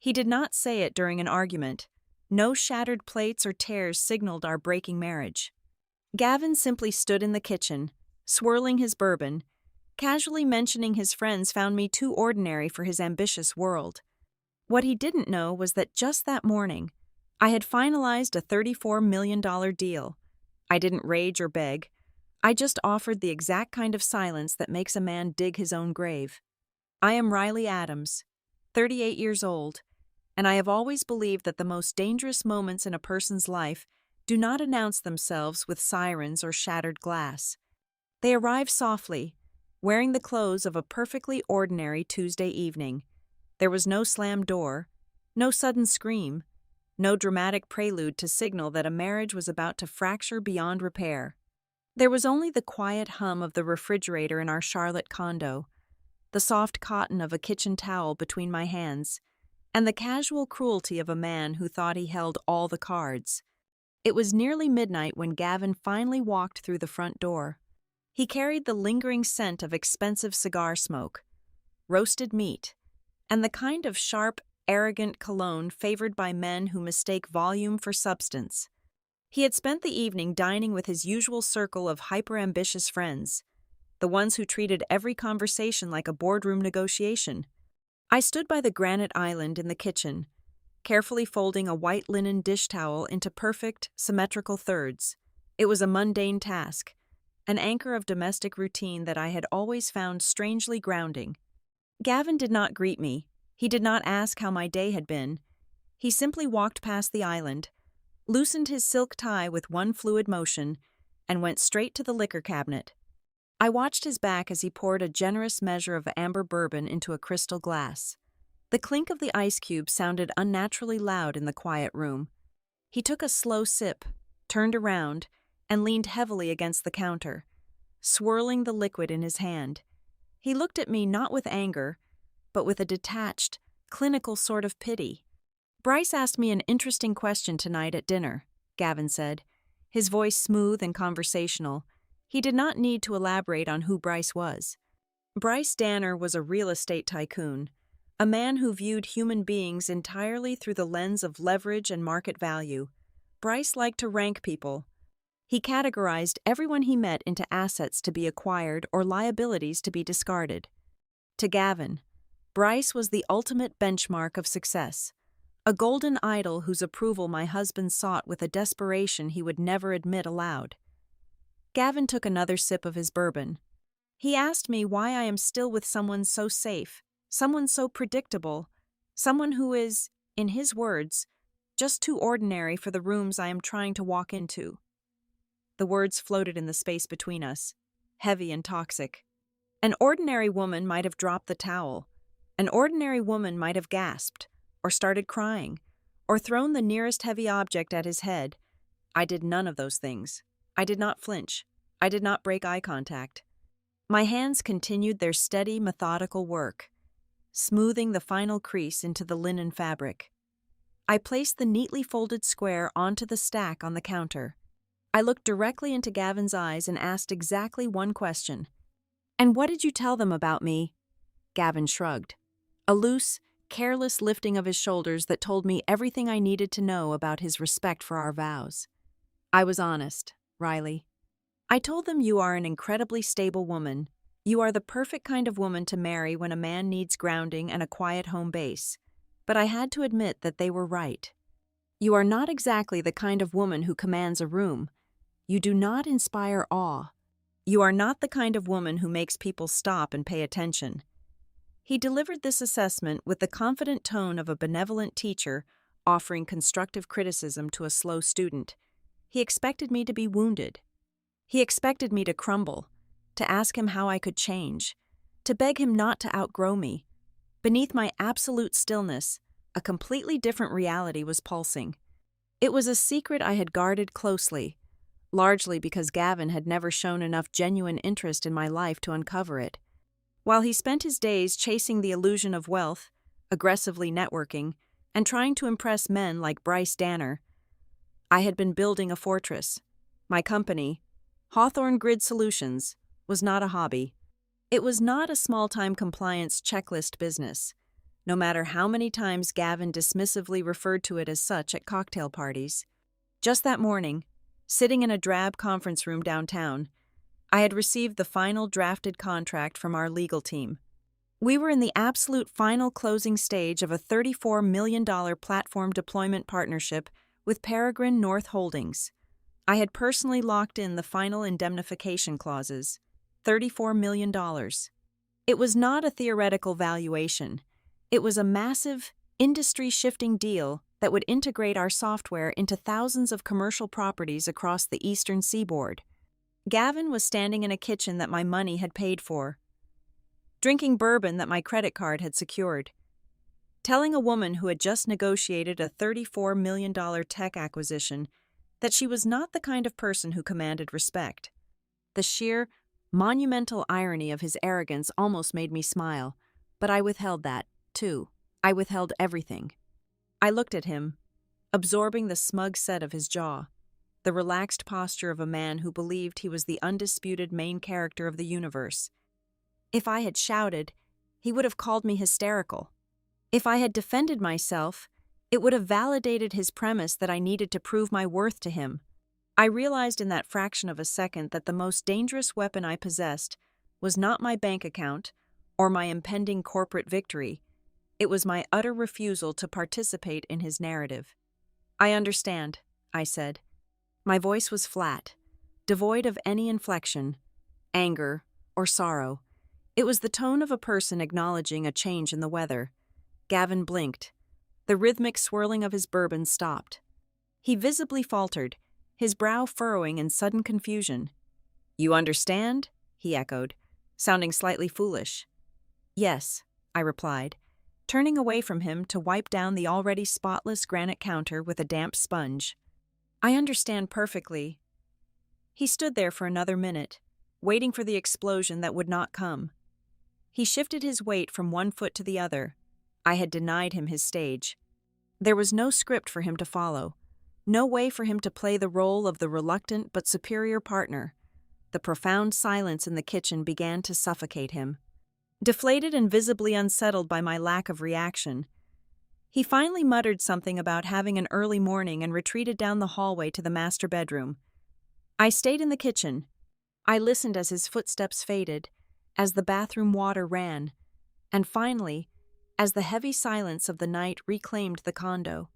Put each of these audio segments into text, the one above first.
He did not say it during an argument. No shattered plates or tears signaled our breaking marriage. Gavin simply stood in the kitchen, swirling his bourbon, casually mentioning his friends found me too ordinary for his ambitious world. What he didn't know was that just that morning, I had finalized a $34 million deal. I didn't rage or beg. I just offered the exact kind of silence that makes a man dig his own grave. I am Riley Adams, 38 years old, and I have always believed that the most dangerous moments in a person's life do not announce themselves with sirens or shattered glass. They arrive softly, wearing the clothes of a perfectly ordinary Tuesday evening. There was no slammed door, no sudden scream, no dramatic prelude to signal that a marriage was about to fracture beyond repair. There was only the quiet hum of the refrigerator in our Charlotte condo, the soft cotton of a kitchen towel between my hands, and the casual cruelty of a man who thought he held all the cards. It was nearly midnight when Gavin finally walked through the front door. He carried the lingering scent of expensive cigar smoke, roasted meat, and the kind of sharp, arrogant cologne favored by men who mistake volume for substance. He had spent the evening dining with his usual circle of hyper-ambitious friends, the ones who treated every conversation like a boardroom negotiation. I stood by the granite island in the kitchen, carefully folding a white linen dish towel into perfect, symmetrical thirds. It was a mundane task, an anchor of domestic routine that I had always found strangely grounding. Gavin did not greet me. He did not ask how my day had been. He simply walked past the island, loosened his silk tie with one fluid motion, and went straight to the liquor cabinet. I watched his back as he poured a generous measure of amber bourbon into a crystal glass. The clink of the ice cubes sounded unnaturally loud in the quiet room. He took a slow sip, turned around, and leaned heavily against the counter, swirling the liquid in his hand. He looked at me not with anger, but with a detached, clinical sort of pity. "Bryce asked me an interesting question tonight at dinner," Gavin said, his voice smooth and conversational. He did not need to elaborate on who Bryce was. Bryce Danner was a real estate tycoon, a man who viewed human beings entirely through the lens of leverage and market value. Bryce liked to rank people. He categorized everyone he met into assets to be acquired or liabilities to be discarded. To Gavin, Bryce was the ultimate benchmark of success, a golden idol whose approval my husband sought with a desperation he would never admit aloud. Gavin took another sip of his bourbon. He asked me why I am still with someone so safe, someone so predictable, someone who is, in his words, just too ordinary for the rooms I am trying to walk into. The words floated in the space between us, heavy and toxic. An ordinary woman might have dropped the towel. An ordinary woman might have gasped, or started crying, or thrown the nearest heavy object at his head. I did none of those things. I did not flinch. I did not break eye contact. My hands continued their steady, methodical work, smoothing the final crease into the linen fabric. I placed the neatly folded square onto the stack on the counter. I looked directly into Gavin's eyes and asked exactly one question. "And what did you tell them about me?" Gavin shrugged. A loose, careless lifting of his shoulders that told me everything I needed to know about his respect for our vows. "I was honest, Riley. I told them you are an incredibly stable woman. You are the perfect kind of woman to marry when a man needs grounding and a quiet home base. But I had to admit that they were right. You are not exactly the kind of woman who commands a room. You do not inspire awe. You are not the kind of woman who makes people stop and pay attention." He delivered this assessment with the confident tone of a benevolent teacher offering constructive criticism to a slow student. He expected me to be wounded. He expected me to crumble, to ask him how I could change, to beg him not to outgrow me. Beneath my absolute stillness, a completely different reality was pulsing. It was a secret I had guarded closely, largely because Gavin had never shown enough genuine interest in my life to uncover it. While he spent his days chasing the illusion of wealth, aggressively networking, and trying to impress men like Bryce Danner, I had been building a fortress. My company, Hawthorne Grid Solutions, was not a hobby. It was not a small-time compliance checklist business. no matter how many times Gavin dismissively referred to it as such at cocktail parties. Just that morning, sitting in a drab conference room downtown, I had received the final drafted contract from our legal team. We were in the absolute final closing stage of a $34 million platform deployment partnership with Peregrine North Holdings. I had personally locked in the final indemnification clauses, $34 million. It was not a theoretical valuation. It was a massive, industry-shifting deal that would integrate our software into thousands of commercial properties across the eastern seaboard. Gavin was standing in a kitchen that my money had paid for, drinking bourbon that my credit card had secured, telling a woman who had just negotiated a $34 million tech acquisition that she was not the kind of person who commanded respect. The sheer, monumental irony of his arrogance almost made me smile, but I withheld that, too. I withheld everything. I looked at him, absorbing the smug set of his jaw, the relaxed posture of a man who believed he was the undisputed main character of the universe. If I had shouted, he would have called me hysterical. If I had defended myself, it would have validated his premise that I needed to prove my worth to him. I realized in that fraction of a second that the most dangerous weapon I possessed was not my bank account or my impending corporate victory. It was my utter refusal to participate in his narrative. "I understand," I said. My voice was flat, devoid of any inflection, anger, or sorrow. It was the tone of a person acknowledging a change in the weather. Gavin blinked. The rhythmic swirling of his bourbon stopped. He visibly faltered, his brow furrowing in sudden confusion. "You understand?" he echoed, sounding slightly foolish. "Yes," I replied, turning away from him to wipe down the already spotless granite counter with a damp sponge. "I understand perfectly." He stood there for another minute, waiting for the explosion that would not come. He shifted his weight from one foot to the other. I had denied him his stage. There was no script for him to follow, no way for him to play the role of the reluctant but superior partner. The profound silence in the kitchen began to suffocate him. Deflated and visibly unsettled by my lack of reaction, he finally muttered something about having an early morning and retreated down the hallway to the master bedroom. I stayed in the kitchen. I listened as his footsteps faded, as the bathroom water ran, and finally, as the heavy silence of the night reclaimed the condo.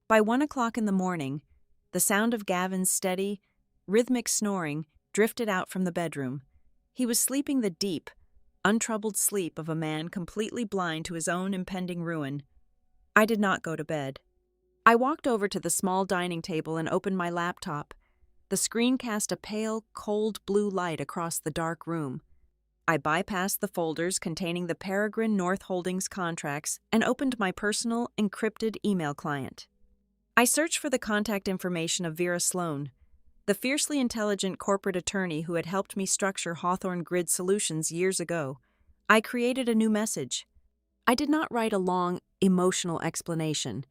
By 1 o'clock in the morning, the sound of Gavin's steady, rhythmic snoring drifted out from the bedroom. He was sleeping the deep, untroubled sleep of a man completely blind to his own impending ruin. I did not go to bed. I walked over to the small dining table and opened my laptop. The screen cast a pale, cold blue light across the dark room. I bypassed the folders containing the Peregrine North Holdings contracts and opened my personal, encrypted email client. I searched for the contact information of Vera Sloan, the fiercely intelligent corporate attorney who had helped me structure Hawthorne Grid Solutions years ago. I created a new message. I did not write a long, emotional explanation.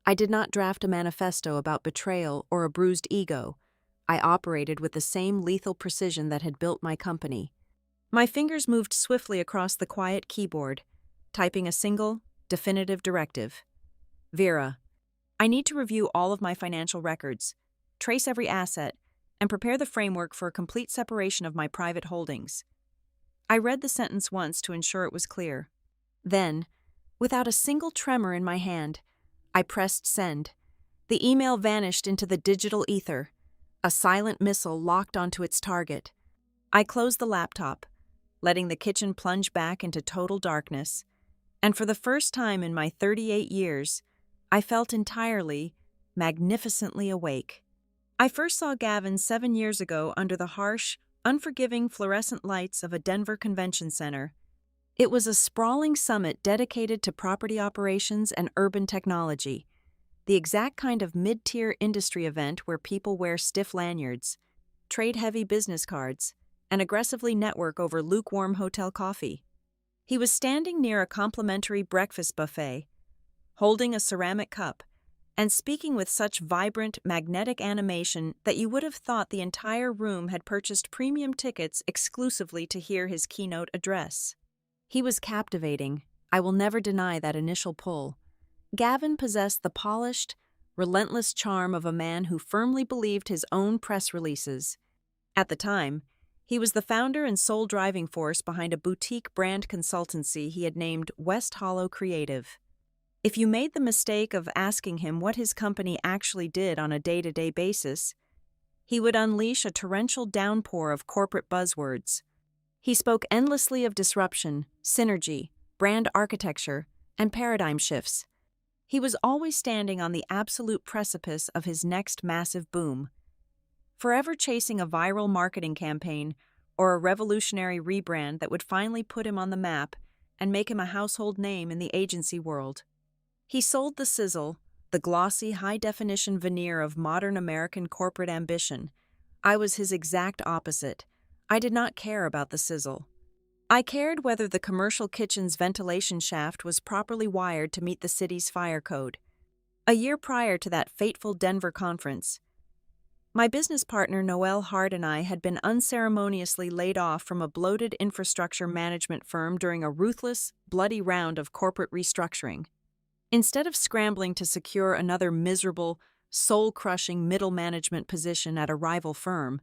I did not draft a manifesto about betrayal or a bruised ego. I operated with the same lethal precision that had built my company. My fingers moved swiftly across the quiet keyboard, typing a single, definitive directive. "Vera, I need to review all of my financial records, trace every asset, and prepare the framework for a complete separation of my private holdings." I read the sentence once to ensure it was clear. Then, without a single tremor in my hand, I pressed send. The email vanished into the digital ether, a silent missile locked onto its target. I closed the laptop, letting the kitchen plunge back into total darkness, and for the first time in my 38 years, I felt entirely, magnificently awake. I first saw Gavin 7 years ago under the harsh, unforgiving fluorescent lights of a Denver convention center. It was a sprawling summit dedicated to property operations and urban technology, the exact kind of mid-tier industry event where people wear stiff lanyards, trade heavy business cards, and aggressively network over lukewarm hotel coffee. He was standing near a complimentary breakfast buffet, holding a ceramic cup, and speaking with such vibrant, magnetic animation that you would have thought the entire room had purchased premium tickets exclusively to hear his keynote address. He was captivating, I will never deny that initial pull. Gavin possessed the polished, relentless charm of a man who firmly believed his own press releases. At the time, he was the founder and sole driving force behind a boutique brand consultancy he had named West Hollow Creative. If you made the mistake of asking him what his company actually did on a day-to-day basis, he would unleash a torrential downpour of corporate buzzwords. He spoke endlessly of disruption, synergy, brand architecture, and paradigm shifts. He was always standing on the absolute precipice of his next massive boom, forever chasing a viral marketing campaign or a revolutionary rebrand that would finally put him on the map and make him a household name in the agency world. He sold the sizzle, the glossy, high-definition veneer of modern American corporate ambition. I was his exact opposite. I did not care about the sizzle. I cared whether the commercial kitchen's ventilation shaft was properly wired to meet the city's fire code. A year prior to that fateful Denver conference, my business partner Noel Hart and I had been unceremoniously laid off from a bloated infrastructure management firm during a ruthless, bloody round of corporate restructuring. Instead of scrambling to secure another miserable, soul-crushing middle management position at a rival firm,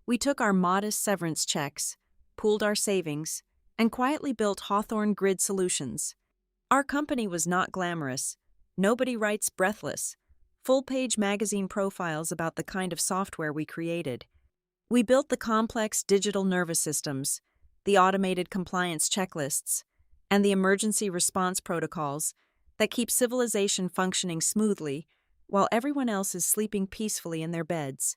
we took our modest severance checks, pooled our savings, and quietly built Hawthorne Grid Solutions. Our company was not glamorous. Nobody writes breathless, full-page magazine profiles about the kind of software we created. We built the complex digital nervous systems, the automated compliance checklists, and the emergency response protocols that keep civilization functioning smoothly while everyone else is sleeping peacefully in their beds.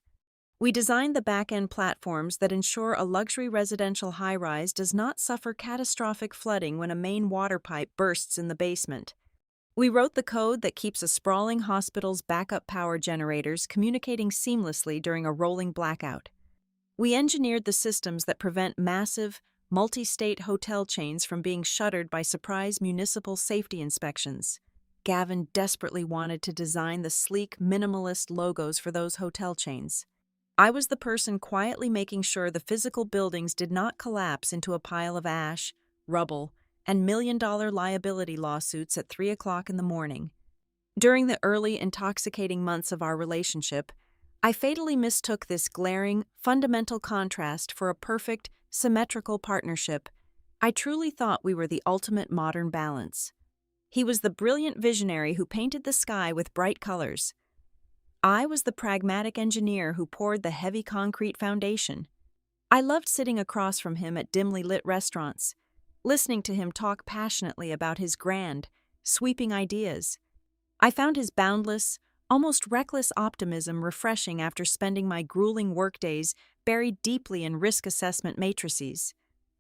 We designed the back-end platforms that ensure a luxury residential high-rise does not suffer catastrophic flooding when a main water pipe bursts in the basement. We wrote the code that keeps a sprawling hospital's backup power generators communicating seamlessly during a rolling blackout. We engineered the systems that prevent massive, multi-state hotel chains from being shuttered by surprise municipal safety inspections. Gavin desperately wanted to design the sleek, minimalist logos for those hotel chains. I was the person quietly making sure the physical buildings did not collapse into a pile of ash, rubble, and million-dollar liability lawsuits at 3 o'clock in the morning. During the early, intoxicating months of our relationship, I fatally mistook this glaring, fundamental contrast for a perfect, symmetrical partnership. I truly thought we were the ultimate modern balance. He was the brilliant visionary who painted the sky with bright colors. I was the pragmatic engineer who poured the heavy concrete foundation. I loved sitting across from him at dimly lit restaurants, listening to him talk passionately about his grand, sweeping ideas. I found his boundless, almost reckless optimism refreshing after spending my grueling workdays buried deeply in risk assessment matrices,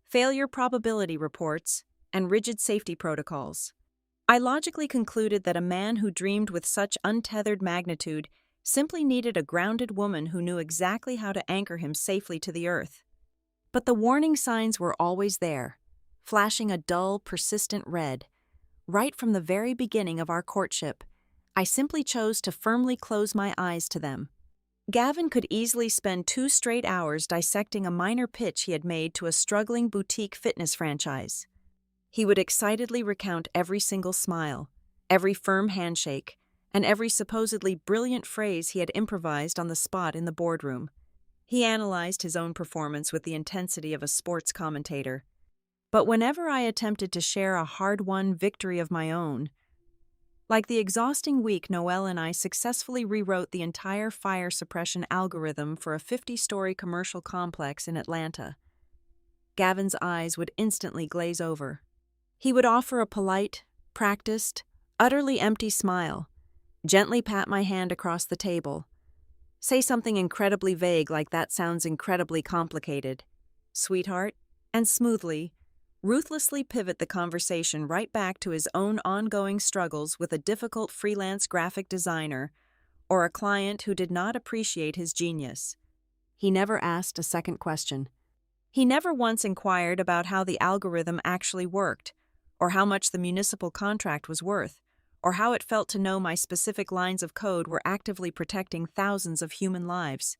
failure probability reports, and rigid safety protocols. I logically concluded that a man who dreamed with such untethered magnitude simply needed a grounded woman who knew exactly how to anchor him safely to the earth. But the warning signs were always there, flashing a dull, persistent red. Right from the very beginning of our courtship, I simply chose to firmly close my eyes to them. Gavin could easily spend 2 straight hours dissecting a minor pitch he had made to a struggling boutique fitness franchise. He would excitedly recount every single smile, every firm handshake, and every supposedly brilliant phrase he had improvised on the spot in the boardroom. He analyzed his own performance with the intensity of a sports commentator. But whenever I attempted to share a hard-won victory of my own, like the exhausting week Noel and I successfully rewrote the entire fire suppression algorithm for a 50-story commercial complex in Atlanta, Gavin's eyes would instantly glaze over. He would offer a polite, practiced, utterly empty smile, gently pat my hand across the table, say something incredibly vague like "that sounds incredibly complicated, sweetheart," and smoothly, ruthlessly pivot the conversation right back to his own ongoing struggles with a difficult freelance graphic designer or a client who did not appreciate his genius. He never asked a second question. He never once inquired about how the algorithm actually worked, or how much the municipal contract was worth, or how it felt to know my specific lines of code were actively protecting thousands of human lives.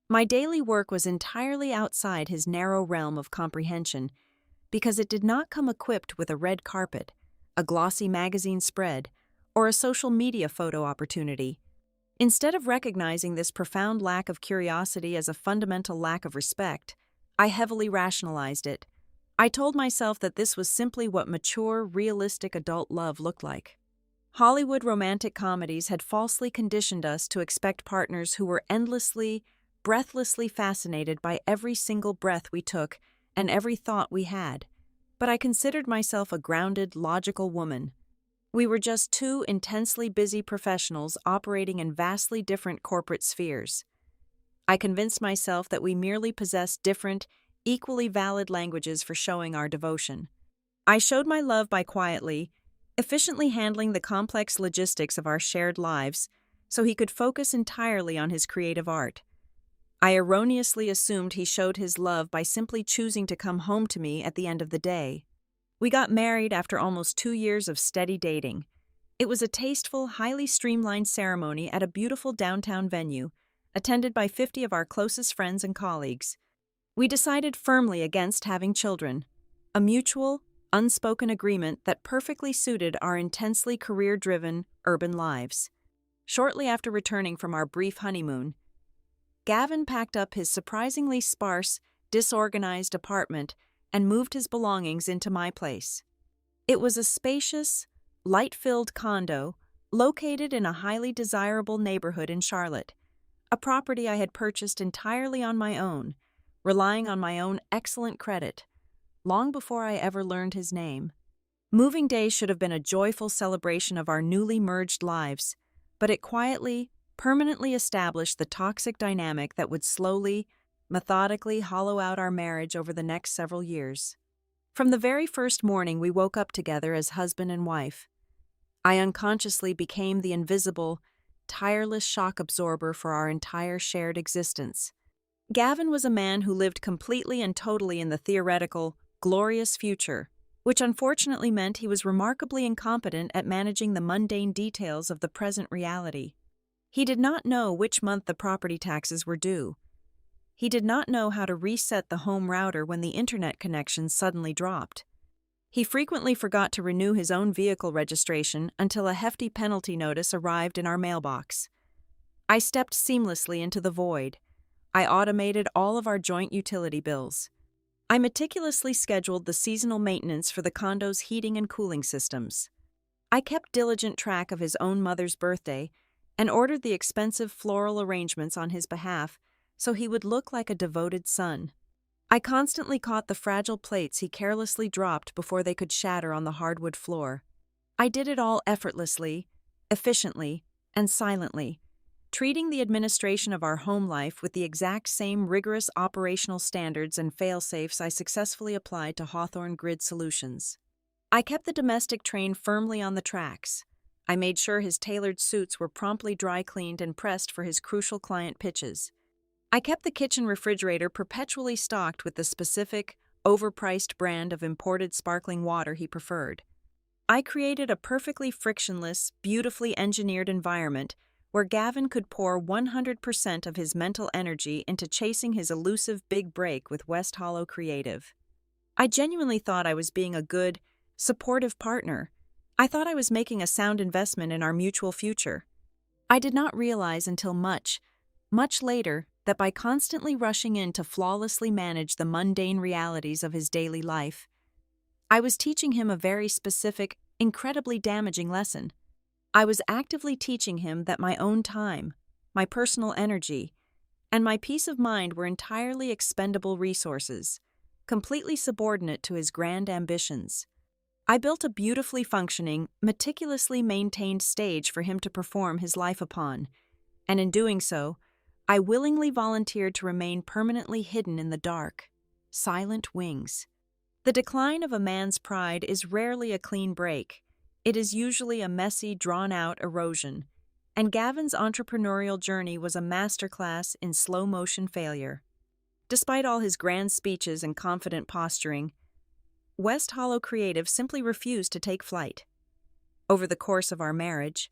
My daily work was entirely outside his narrow realm of comprehension, because it did not come equipped with a red carpet, a glossy magazine spread, or a social media photo opportunity. Instead of recognizing this profound lack of curiosity as a fundamental lack of respect, I heavily rationalized it. I told myself that this was simply what mature, realistic adult love looked like. Hollywood romantic comedies had falsely conditioned us to expect partners who were endlessly, breathlessly fascinated by every single breath we took and every thought we had. But I considered myself a grounded, logical woman. We were just two intensely busy professionals operating in vastly different corporate spheres. I convinced myself that we merely possessed different, equally valid languages for showing our devotion. I showed my love by quietly, efficiently handling the complex logistics of our shared lives so he could focus entirely on his creative art. I erroneously assumed he showed his love by simply choosing to come home to me at the end of the day. We got married after almost 2 years of steady dating. It was a tasteful, highly streamlined ceremony at a beautiful downtown venue, attended by 50 of our closest friends and colleagues. We decided firmly against having children, a mutual, unspoken agreement that perfectly suited our intensely career-driven, urban lives. Shortly after returning from our brief honeymoon, Gavin packed up his surprisingly sparse, disorganized apartment and moved his belongings into my place. It was a spacious, light-filled condo located in a highly desirable neighborhood in Charlotte, a property I had purchased entirely on my own, relying on my own excellent credit, long before I ever learned his name. Moving day should have been a joyful celebration of our newly merged lives, but it quietly, permanently established the toxic dynamic that would slowly, methodically hollow out our marriage over the next several years. From the very first morning we woke up together as husband and wife, I unconsciously became the invisible, tireless shock absorber for our entire shared existence. Gavin was a man who lived completely and totally in the theoretical, glorious future, which unfortunately meant he was remarkably incompetent at managing the mundane details of the present reality. He did not know which month the property taxes were due. He did not know how to reset the home router when the internet connection suddenly dropped. He frequently forgot to renew his own vehicle registration until a hefty penalty notice arrived in our mailbox. I stepped seamlessly into the void. I automated all of our joint utility bills. I meticulously scheduled the seasonal maintenance for the condo's heating and cooling systems. I kept diligent track of his own mother's birthday and ordered the expensive floral arrangements on his behalf so he would look like a devoted son. I constantly caught the fragile plates he carelessly dropped before they could shatter on the hardwood floor. I did it all effortlessly, efficiently, and silently, treating the administration of our home life with the exact same rigorous operational standards and fail-safes I successfully applied to Hawthorne Grid Solutions. I kept the domestic train firmly on the tracks. I made sure his tailored suits were promptly dry-cleaned and pressed for his crucial client pitches. I kept the kitchen refrigerator perpetually stocked with the specific, overpriced brand of imported sparkling water he preferred. I created a perfectly frictionless, beautifully engineered environment where Gavin could pour 100% of his mental energy into chasing his elusive big break with West Hollow Creative. I genuinely thought I was being a good, supportive partner. I thought I was making a sound investment in our mutual future. I did not realize until much later that by constantly rushing in to flawlessly manage the mundane realities of his daily life, I was teaching him a very specific, incredibly damaging lesson. I was actively teaching him that my own time, my personal energy, and my peace of mind were entirely expendable resources, completely subordinate to his grand ambitions. I built a beautifully functioning, meticulously maintained stage for him to perform his life upon, and in doing so, I willingly volunteered to remain permanently hidden in the dark, silent wings. The decline of a man's pride is rarely a clean break. It is usually a messy, drawn-out erosion, and Gavin's entrepreneurial journey was a masterclass in slow-motion failure. Despite all his grand speeches and confident posturing, West Hollow Creative simply refused to take flight. Over the course of our marriage,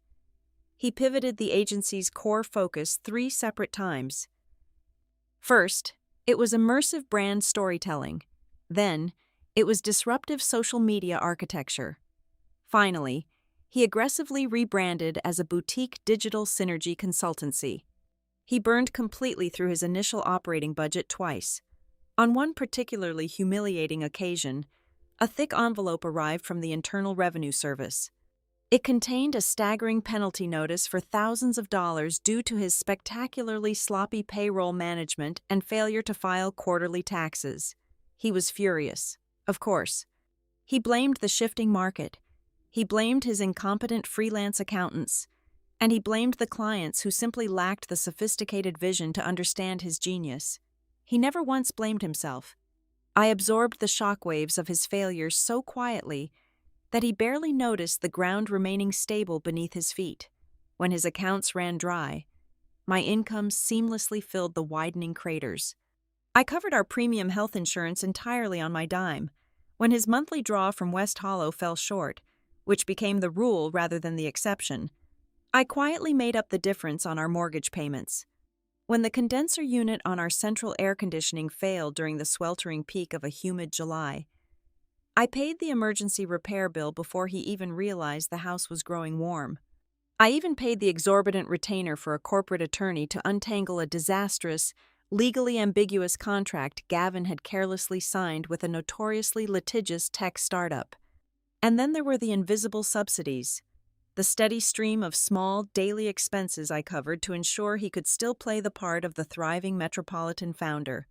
he pivoted the agency's core focus 3 separate times. First, it was immersive brand storytelling. Then, it was disruptive social media architecture. Finally, he aggressively rebranded as a boutique digital synergy consultancy. He burned completely through his initial operating budget twice. On one particularly humiliating occasion, a thick envelope arrived from the Internal Revenue Service. It contained a staggering penalty notice for thousands of dollars due to his spectacularly sloppy payroll management and failure to file quarterly taxes. He was furious, of course. He blamed the shifting market. He blamed his incompetent freelance accountants. And he blamed the clients who simply lacked the sophisticated vision to understand his genius. He never once blamed himself. I absorbed the shockwaves of his failures so quietly that he barely noticed the ground remaining stable beneath his feet. When his accounts ran dry, my income seamlessly filled the widening craters. I covered our premium health insurance entirely on my dime. When his monthly draw from West Hollow fell short, which became the rule rather than the exception, I quietly made up the difference on our mortgage payments. When the condenser unit on our central air conditioning failed during the sweltering peak of a humid July, I paid the emergency repair bill before he even realized the house was growing warm. I even paid the exorbitant retainer for a corporate attorney to untangle a disastrous, legally ambiguous contract Gavin had carelessly signed with a notoriously litigious tech startup. And then there were the invisible subsidies, the steady stream of small, daily expenses I covered to ensure he could still play the part of the thriving metropolitan founder.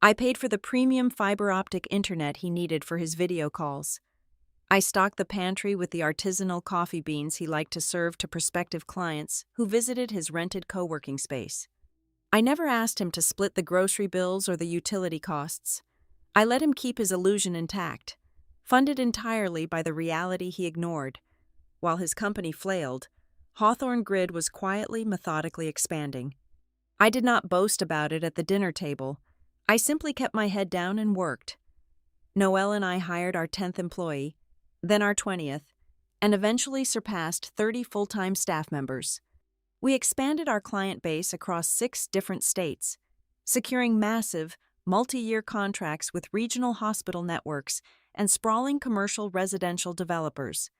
I paid for the premium fiber optic internet he needed for his video calls. I stocked the pantry with the artisanal coffee beans he liked to serve to prospective clients who visited his rented co-working space. I never asked him to split the grocery bills or the utility costs. I let him keep his illusion intact, funded entirely by the reality he ignored. While his company flailed, Hawthorne Grid was quietly, methodically expanding. I did not boast about it at the dinner table. I simply kept my head down and worked. Noelle and I hired our 10th employee, then our 20th, and eventually surpassed 30 full-time staff members. We expanded our client base across 6 different states, securing massive, multi-year contracts with regional hospital networks and sprawling commercial residential developers.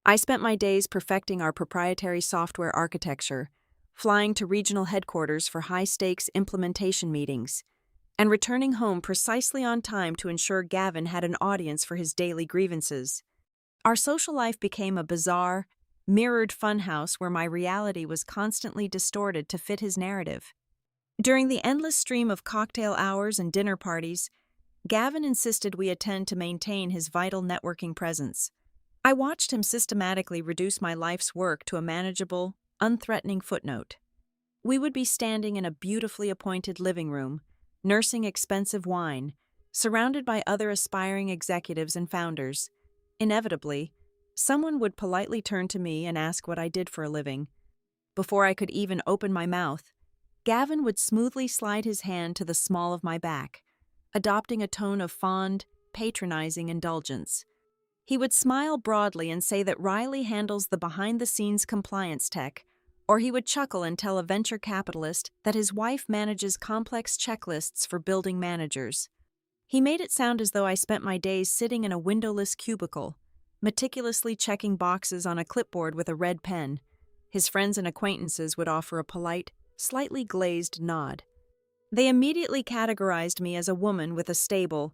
I spent my days perfecting our proprietary software architecture, flying to regional headquarters for high-stakes implementation meetings, and returning home precisely on time to ensure Gavin had an audience for his daily grievances. Our social life became a bizarre, mirrored funhouse where my reality was constantly distorted to fit his narrative. During the endless stream of cocktail hours and dinner parties, Gavin insisted we attend to maintain his vital networking presence. I watched him systematically reduce my life's work to a manageable, unthreatening footnote. We would be standing in a beautifully appointed living room, nursing expensive wine, surrounded by other aspiring executives and founders. Inevitably, someone would politely turn to me and ask what I did for a living. Before I could even open my mouth, Gavin would smoothly slide his hand to the small of my back, adopting a tone of fond, patronizing indulgence. He would smile broadly and say that Riley handles the behind-the-scenes compliance tech, or he would chuckle and tell a venture capitalist that his wife manages complex checklists for building managers. He made it sound as though I spent my days sitting in a windowless cubicle, meticulously checking boxes on a clipboard with a red pen. His friends and acquaintances would offer a polite, slightly glazed nod. They immediately categorized me as a woman with a stable,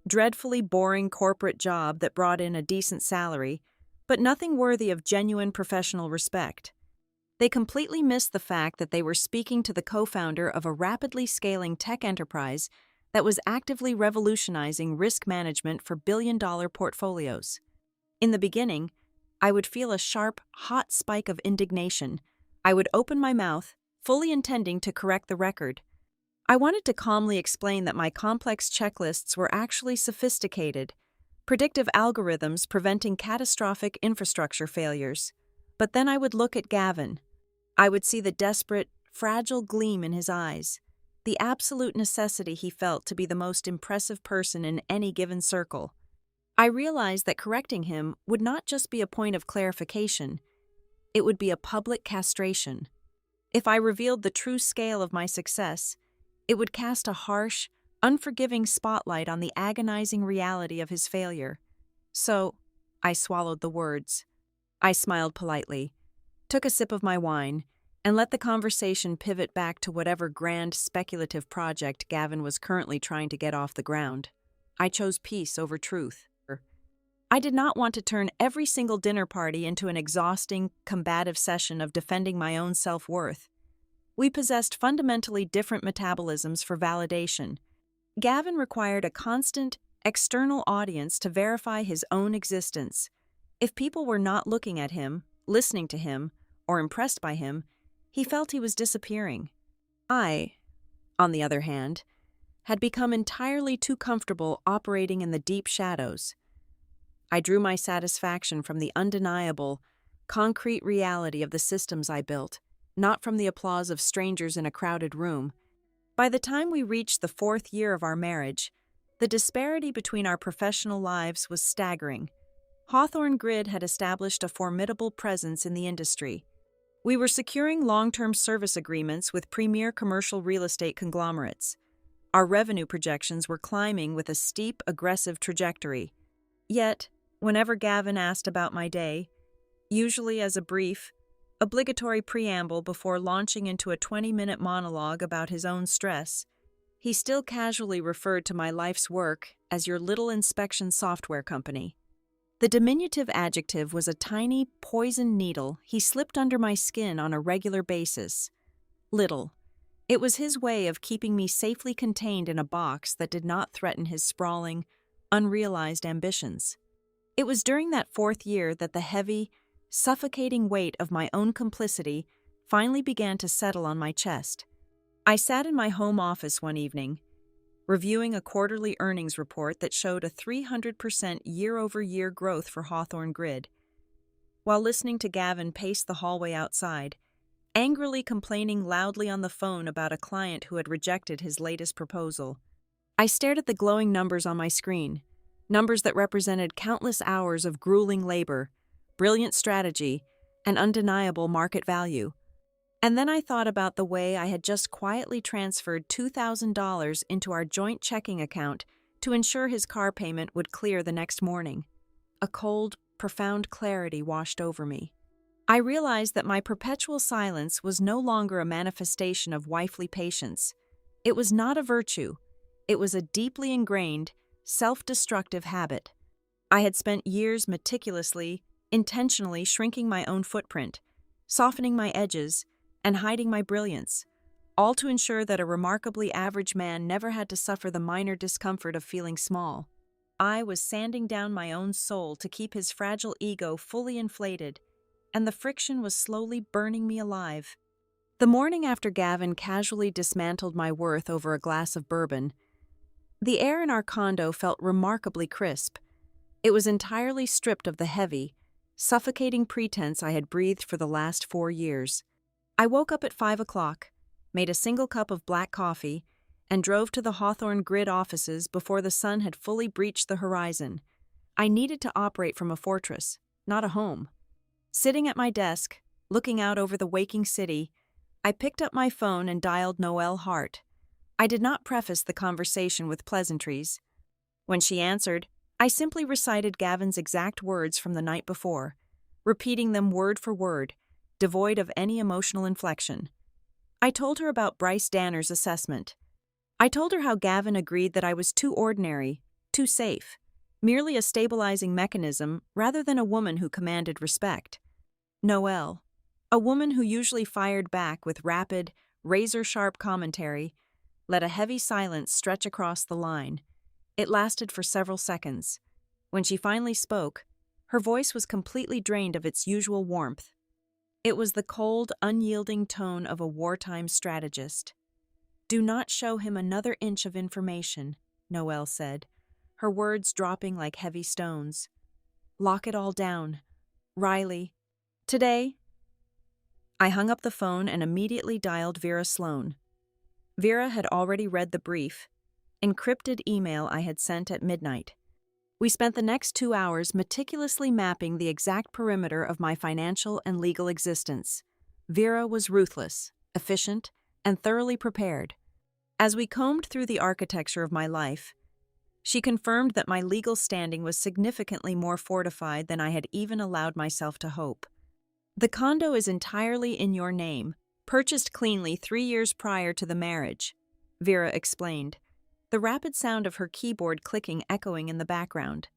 dreadfully boring corporate job that brought in a decent salary, but nothing worthy of genuine professional respect. They completely missed the fact that they were speaking to the co-founder of a rapidly scaling tech enterprise that was actively revolutionizing risk management for billion-dollar portfolios. In the beginning, I would feel a sharp, hot spike of indignation. I would open my mouth, fully intending to correct the record. I wanted to calmly explain that my complex checklists were actually sophisticated, predictive algorithms preventing catastrophic infrastructure failures. But then I would look at Gavin. I would see the desperate, fragile gleam in his eyes, the absolute necessity he felt to be the most impressive person in any given circle. I realized that correcting him would not just be a point of clarification, it would be a public castration. If I revealed the true scale of my success, it would cast a harsh, unforgiving spotlight on the agonizing reality of his failure. So, I swallowed the words. I smiled politely, took a sip of my wine, and let the conversation pivot back to whatever grand speculative project Gavin was currently trying to get off the ground. I chose peace over truth. I did not want to turn every single dinner party into an exhausting, combative session of defending my own self-worth. We possessed fundamentally different metabolisms for validation. Gavin required a constant, external audience to verify his own existence. If people were not looking at him, listening to him, or impressed by him, he felt he was disappearing. I, on the other hand, had become entirely too comfortable operating in the deep shadows. I drew my satisfaction from the undeniable, concrete reality of the systems I built, not from the applause of strangers in a crowded room. By the time we reached the 4th year of our marriage, the disparity between our professional lives was staggering. Hawthorne Grid had established a formidable presence in the industry. We were securing long-term service agreements with premier commercial real estate conglomerates. Our revenue projections were climbing with a steep, aggressive trajectory. Yet, whenever Gavin asked about my day, usually as a brief, obligatory preamble before launching into a 20-minute monologue about his own stress, he still casually referred to my life's work as your little inspection software company. The diminutive adjective was a tiny, poison needle he slipped under my skin on a regular basis. Little. It was his way of keeping me safely contained in a box that did not threaten his sprawling, unrealized ambitions. It was during that 4th year that the heavy, suffocating weight of my own complicity finally began to settle on my chest. I sat in my home office one evening, reviewing a quarterly earnings report that showed a 300% year-over-year growth for Hawthorne Grid, while listening to Gavin pace the hallway outside, angrily complaining loudly on the phone about a client who had rejected his latest proposal. I stared at the glowing numbers on my screen, numbers that represented countless hours of grueling labor, brilliant strategy, and undeniable market value. And then I thought about the way I had just quietly transferred $2,000 into our joint checking account to ensure his car payment would clear the next morning. A cold, profound clarity washed over me. I realized that my perpetual silence was no longer a manifestation of wifely patience. It was not a virtue. It was a deeply ingrained, self-destructive habit. I had spent years meticulously, intentionally shrinking my own footprint, softening my edges, and hiding my brilliance, all to ensure that a remarkably average man never had to suffer the minor discomfort of feeling small. I was sanding down my own soul to keep his fragile ego fully inflated, and the friction was slowly burning me alive. The morning after Gavin casually dismantled my worth over a glass of bourbon, the air in our condo felt remarkably crisp. It was entirely stripped of the heavy, suffocating pretense I had breathed for the last 4 years. I woke up at 5 o'clock, made a single cup of black coffee, and drove to the Hawthorne Grid offices before the sun had fully breached the horizon. I needed to operate from a fortress, not a home. Sitting at my desk, looking out over the waking city, I picked up my phone and dialed Noelle Hart. I did not preface the conversation with pleasantries. When she answered, I simply recited Gavin's exact words from the night before, repeating them word for word, devoid of any emotional inflection. I told her about Bryce Danner's assessment. I told her how Gavin agreed that I was too ordinary, too safe, merely a stabilizing mechanism rather than a woman who commanded respect. Noelle, a woman who usually fired back with rapid, razor-sharp commentary, let a heavy silence stretch across the line. It lasted for several seconds. When she finally spoke, her voice was completely drained of its usual warmth. It was the cold, unyielding tone of a wartime strategist. "Do not show him another inch of information," Noelle said, her words dropping like heavy stones. "Lock it all down. Riley." "Today?" I hung up the phone and immediately dialed Vera Sloan. Vera had already read the brief, encrypted email I had sent at midnight. We spent the next 2 hours meticulously mapping the exact perimeter of my financial and legal existence. Vera was ruthless, efficient, and thoroughly prepared. As we combed through the architecture of my life, She confirmed that my legal standing was significantly more fortified than I had even allowed myself to hope. The condo is entirely in your name, purchased cleanly 3 years prior to the marriage, Vera explained, the rapid sound of her keyboard clicking echoing in the background.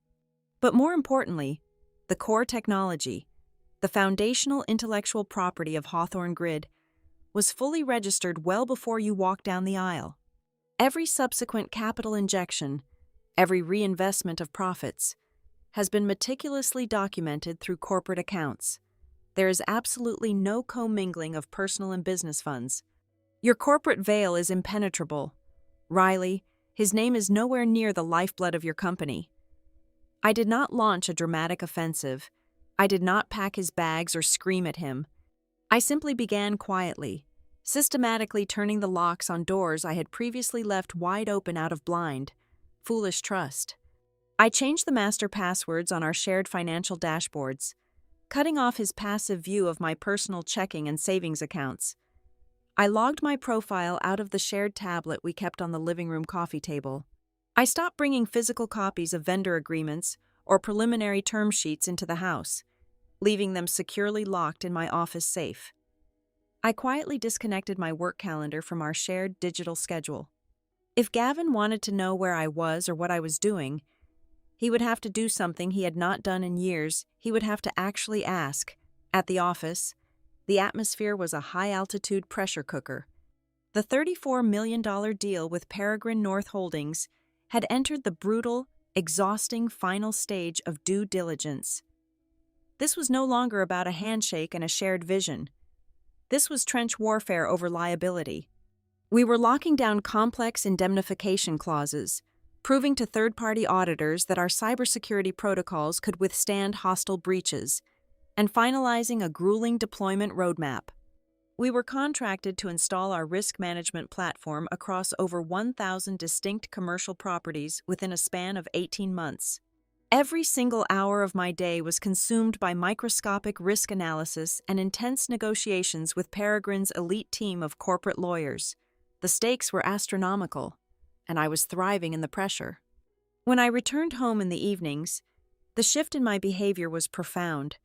But more importantly, the core technology, the foundational intellectual property of Hawthorne Grid, was fully registered well before you walked down the aisle. Every subsequent capital injection, every reinvestment of profits, has been meticulously documented through corporate accounts. There is absolutely no commingling of personal and business funds. Your corporate veil is impenetrable. Riley, his name is nowhere near the lifeblood of your company. I did not launch a dramatic offensive. I did not pack his bags or scream at him. I simply began quietly, systematically turning the locks on doors I had previously left wide open out of blind, foolish trust. I changed the master passwords on our shared financial dashboards, cutting off his passive view of my personal checking and savings accounts. I logged my profile out of the shared tablet we kept on the living room coffee table. I stopped bringing physical copies of vendor agreements or preliminary term sheets into the house, leaving them securely locked in my office safe. I quietly disconnected my work calendar from our shared digital schedule. If Gavin wanted to know where I was or what I was doing, he would have to do something he had not done in years. He would have to actually ask. At the office, the atmosphere was a high-altitude pressure cooker. The $34 million deal with Peregrine North Holdings had entered the brutal, exhausting final stage of due diligence. This was no longer about a handshake and a shared vision. This was trench warfare over liability. We were locking down complex indemnification clauses, proving to third-party auditors that our cybersecurity protocols could withstand hostile breaches, and finalizing a grueling deployment roadmap. We were contracted to install our risk management platform across over 1,000 distinct commercial properties within a span of 18 months. Every single hour of my day was consumed by microscopic risk analysis and intense negotiations with Peregrine's elite team of corporate lawyers. The stakes were astronomical, and I was thriving in the pressure. When I returned home in the evenings, the shift in my behavior was profound,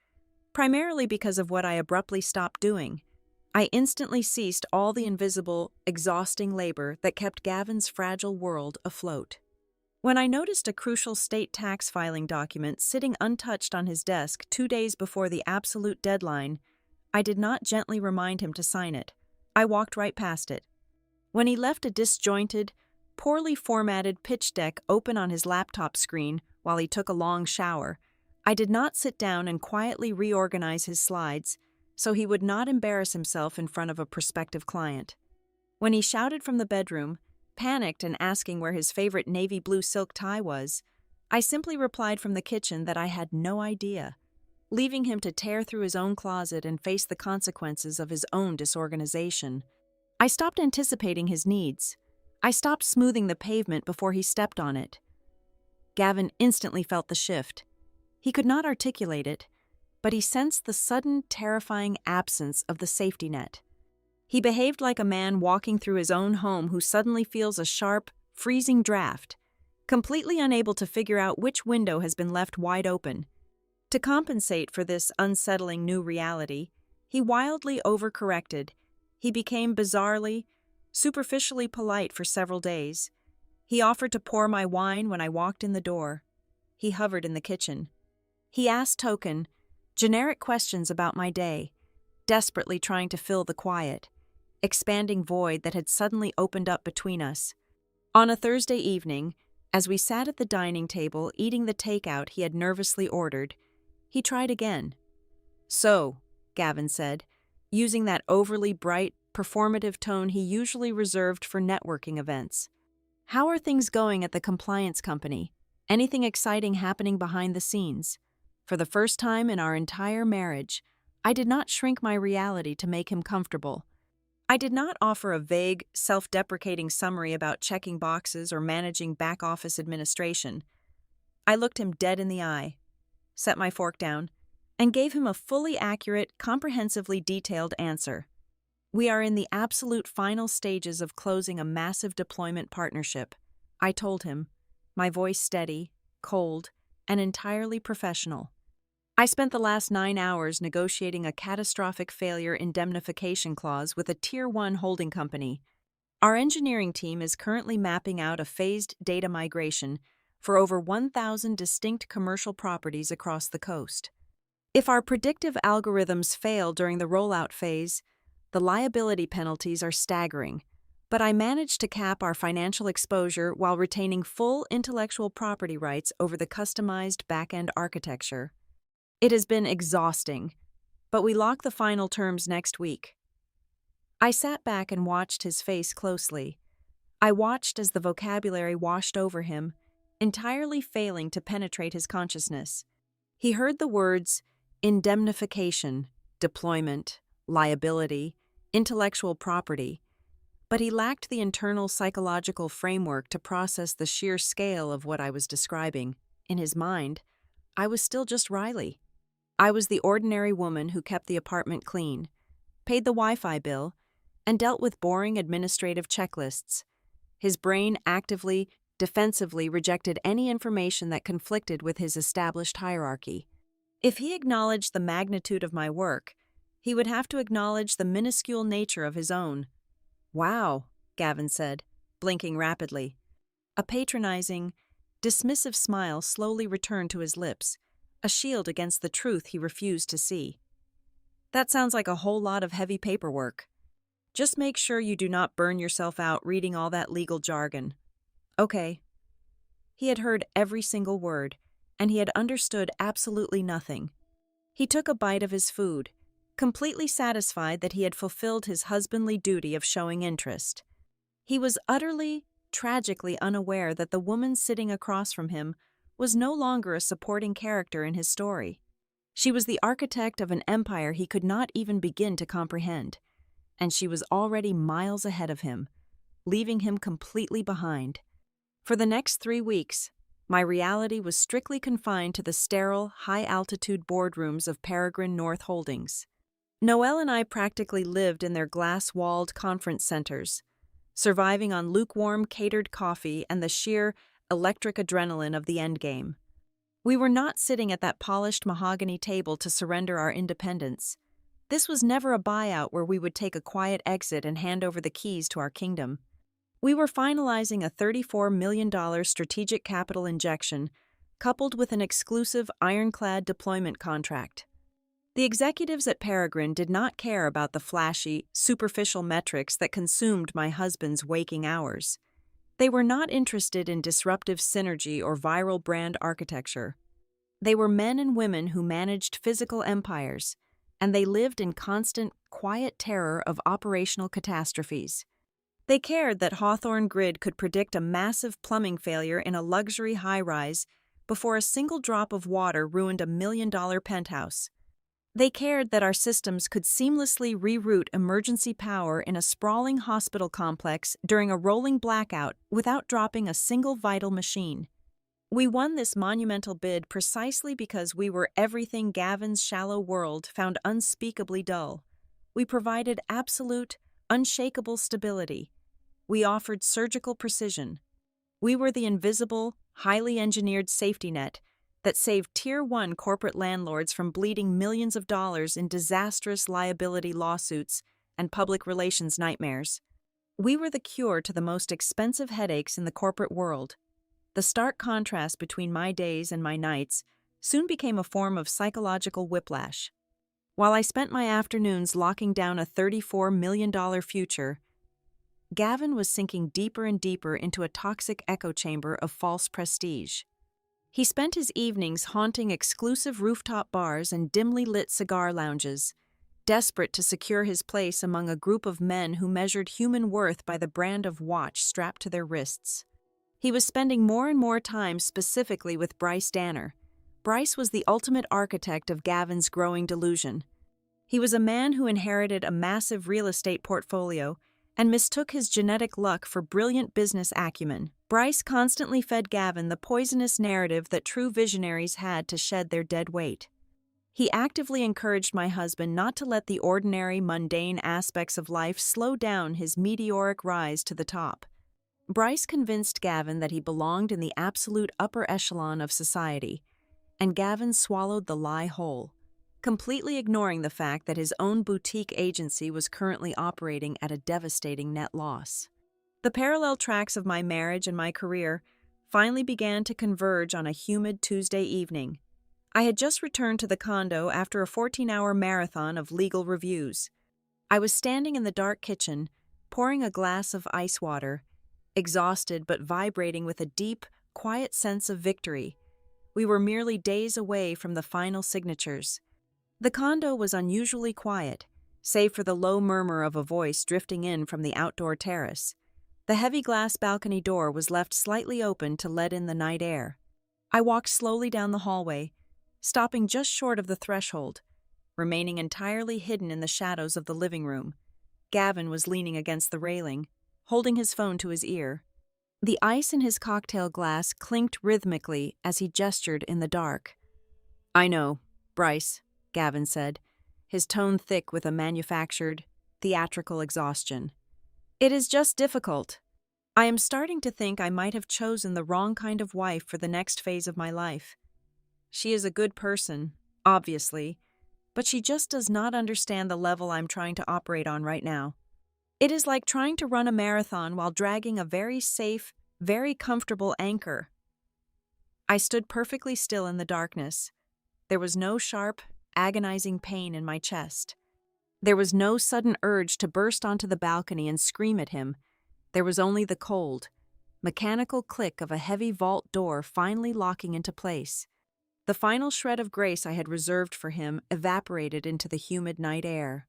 primarily because of what I abruptly stopped doing. I instantly ceased all the invisible, exhausting labor that kept Gavin's fragile world afloat. When I noticed a crucial state tax filing document sitting untouched on his desk 2 days before the absolute deadline, I did not gently remind him to sign it. I walked right past it. When he left a disjointed, poorly formatted pitch deck open on his laptop screen while he took a long shower, I did not sit down and quietly reorganize his slides so he would not embarrass himself in front of a prospective client. When he shouted from the bedroom, panicked and asking where his favorite navy blue silk tie was, I simply replied from the kitchen that I had no idea, leaving him to tear through his own closet and face the consequences of his own disorganization. I stopped anticipating his needs. I stopped smoothing the pavement before he stepped on it. Gavin instantly felt the shift. He could not articulate it, but he sensed the sudden, terrifying absence of the safety net. He behaved like a man walking through his own home who suddenly feels a sharp, freezing draft, completely unable to figure out which window has been left wide open. To compensate for this unsettling new reality, he wildly overcorrected. He became bizarrely, superficially polite for several days. He offered to pour my wine when I walked in the door. He hovered in the kitchen. He asked token, generic questions about my day, desperately trying to fill the quiet, expanding void that had suddenly opened up between us. On a Thursday evening, as we sat at the dining table eating the takeout he had nervously ordered, he tried again. "So," Gavin said, using that overly bright, performative tone he usually reserved for networking events. "How are things going at the compliance company? Anything exciting happening behind the scenes?" For the first time in our entire marriage, I did not shrink my reality to make him comfortable. I did not offer a vague, self-deprecating summary about checking boxes or managing back-office administration. I looked him dead in the eye, set my fork down, and gave him a fully accurate, comprehensively detailed answer. "We are in the absolute final stages of closing a massive deployment partnership," I told him, my voice steady, cold, and entirely professional. I spent the last 9 hours negotiating a catastrophic failure indemnification clause with a Tier 1 holding company. Our engineering team is currently mapping out a phased data migration for over 1,000 distinct commercial properties across the coast. If our predictive algorithms fail during the rollout phase, the liability penalties are staggering, but I managed to cap our financial exposure while retaining full intellectual property rights over the customized back-end architecture. It has been exhausting, but we lock the final terms next week. I sat back and watched his face closely. I watched as the vocabulary washed over him, entirely failing to penetrate his consciousness. He heard the words indemnification, deployment, liability, intellectual property, but he lacked the internal psychological framework to process the sheer scale of what I was describing. In his mind, I was still just Riley. I was the ordinary woman who kept the apartment clean, paid the Wi-Fi bill, and dealt with boring administrative checklists. His brain actively, defensively rejected any information that conflicted with his established hierarchy. If he acknowledged the magnitude of my work, he would have to acknowledge the minuscule nature of his own. "Wow," Gavin said, blinking rapidly. A patronizing, dismissive smile slowly returned to his lips, a shield against the truth he refused to see. "That sounds like a whole lot of heavy paperwork. Just make sure you do not burn yourself out reading all that legal jargon." "Okay." He had heard every single word, and he had understood absolutely nothing. He took a bite of his food, completely satisfied that he had fulfilled his husbandly duty of showing interest. He was utterly, tragically unaware that the woman sitting across from him was no longer a supporting character in his story. She was the architect of an empire he could not even begin to comprehend, and she was already miles ahead of him, leaving him completely behind. For the next 3 weeks, my reality was strictly confined to the sterile, high-altitude boardrooms of Peregrine North Holdings. Noelle and I practically lived in their glass-walled conference centers, surviving on lukewarm catered coffee and the sheer electric adrenaline of the endgame. We were not sitting at that polished mahogany table to surrender our independence. This was never a buyout where we would take a quiet exit and hand over the keys to our kingdom. We were finalizing a $34 million strategic capital injection, coupled with an exclusive ironclad deployment contract. The executives at Peregrine did not care about the flashy, superficial metrics that consumed my husband's waking hours. They were not interested in disruptive synergy or viral brand architecture. They were men and women who managed physical empires, and they lived in constant, quiet terror of operational catastrophes. They cared that Hawthorne Grid could predict a massive plumbing failure in a luxury high-rise before a single drop of water ruined a $1 million penthouse. They cared that our systems could seamlessly reroute emergency power in a sprawling hospital complex during a rolling blackout without dropping a single vital machine. We won this monumental bid precisely because we were everything Gavin's shallow world found unspeakably dull. We provided absolute, unshakable stability. We offered surgical precision. We were the invisible, highly engineered safety net that saved Tier 1 corporate landlords from bleeding millions of dollars in disastrous liability lawsuits and public relations nightmares. We were the cure to the most expensive headaches in the corporate world. The stark contrast between my days and my nights soon became a form of psychological whiplash. While I spent my afternoons locking down a $34 million future, Gavin was sinking deeper and deeper into a toxic echo chamber of false prestige. He spent his evenings haunting exclusive rooftop bars and dimly lit cigar lounges, desperate to secure his place among a group of men who measured human worth by the brand of watch strapped to their wrists. He was spending more and more time specifically with Bryce Danner. Bryce was the ultimate architect of Gavin's growing delusion. He was a man who inherited a massive real estate portfolio and mistook his genetic luck for brilliant business acumen. Bryce constantly fed Gavin the poisonous narrative that true visionaries had to shed their dead weight. He actively encouraged my husband not to let the ordinary, mundane aspects of life slow down his meteoric rise to the top. Bryce convinced Gavin that he belonged in the absolute upper echelon of society, and Gavin swallowed the lie whole, completely ignoring the fact that his own boutique agency was currently operating at a devastating net loss. The parallel tracks of my marriage and my career finally began to converge on a humid Tuesday evening. I had just returned to the condo after a 14-hour marathon of legal reviews. I was standing in the dark kitchen, pouring a glass of ice water, exhausted but vibrating with a deep, quiet sense of victory. We were merely days away from the final signatures. The condo was unusually quiet, save for the low murmur of a voice drifting in from the outdoor terrace. The heavy glass balcony door was left slightly open to let in the night air. I walked slowly down the hallway, stopping just short of the threshold, remaining entirely hidden in the shadows of the living room. Gavin was leaning against the railing, holding his phone to his ear. The ice in his cocktail glass clinked rhythmically as he gestured in the dark. "I know, Bryce," Gavin said, his tone thick with a manufactured, theatrical exhaustion. "It is just difficult. I am starting to think I might have chosen the wrong kind of wife for the next phase of my life. She is a good person, obviously, but she just does not understand the level I'm trying to operate on right now. It is like trying to run a marathon while dragging a very safe, very comfortable anchor." I stood perfectly still in the darkness. There was no sharp, agonizing pain in my chest. There was no sudden urge to burst onto the balcony and scream at him. There was only the cold, mechanical click of a heavy vault door finally locking into place. The final shred of grace I had reserved for him evaporated into the humid night air.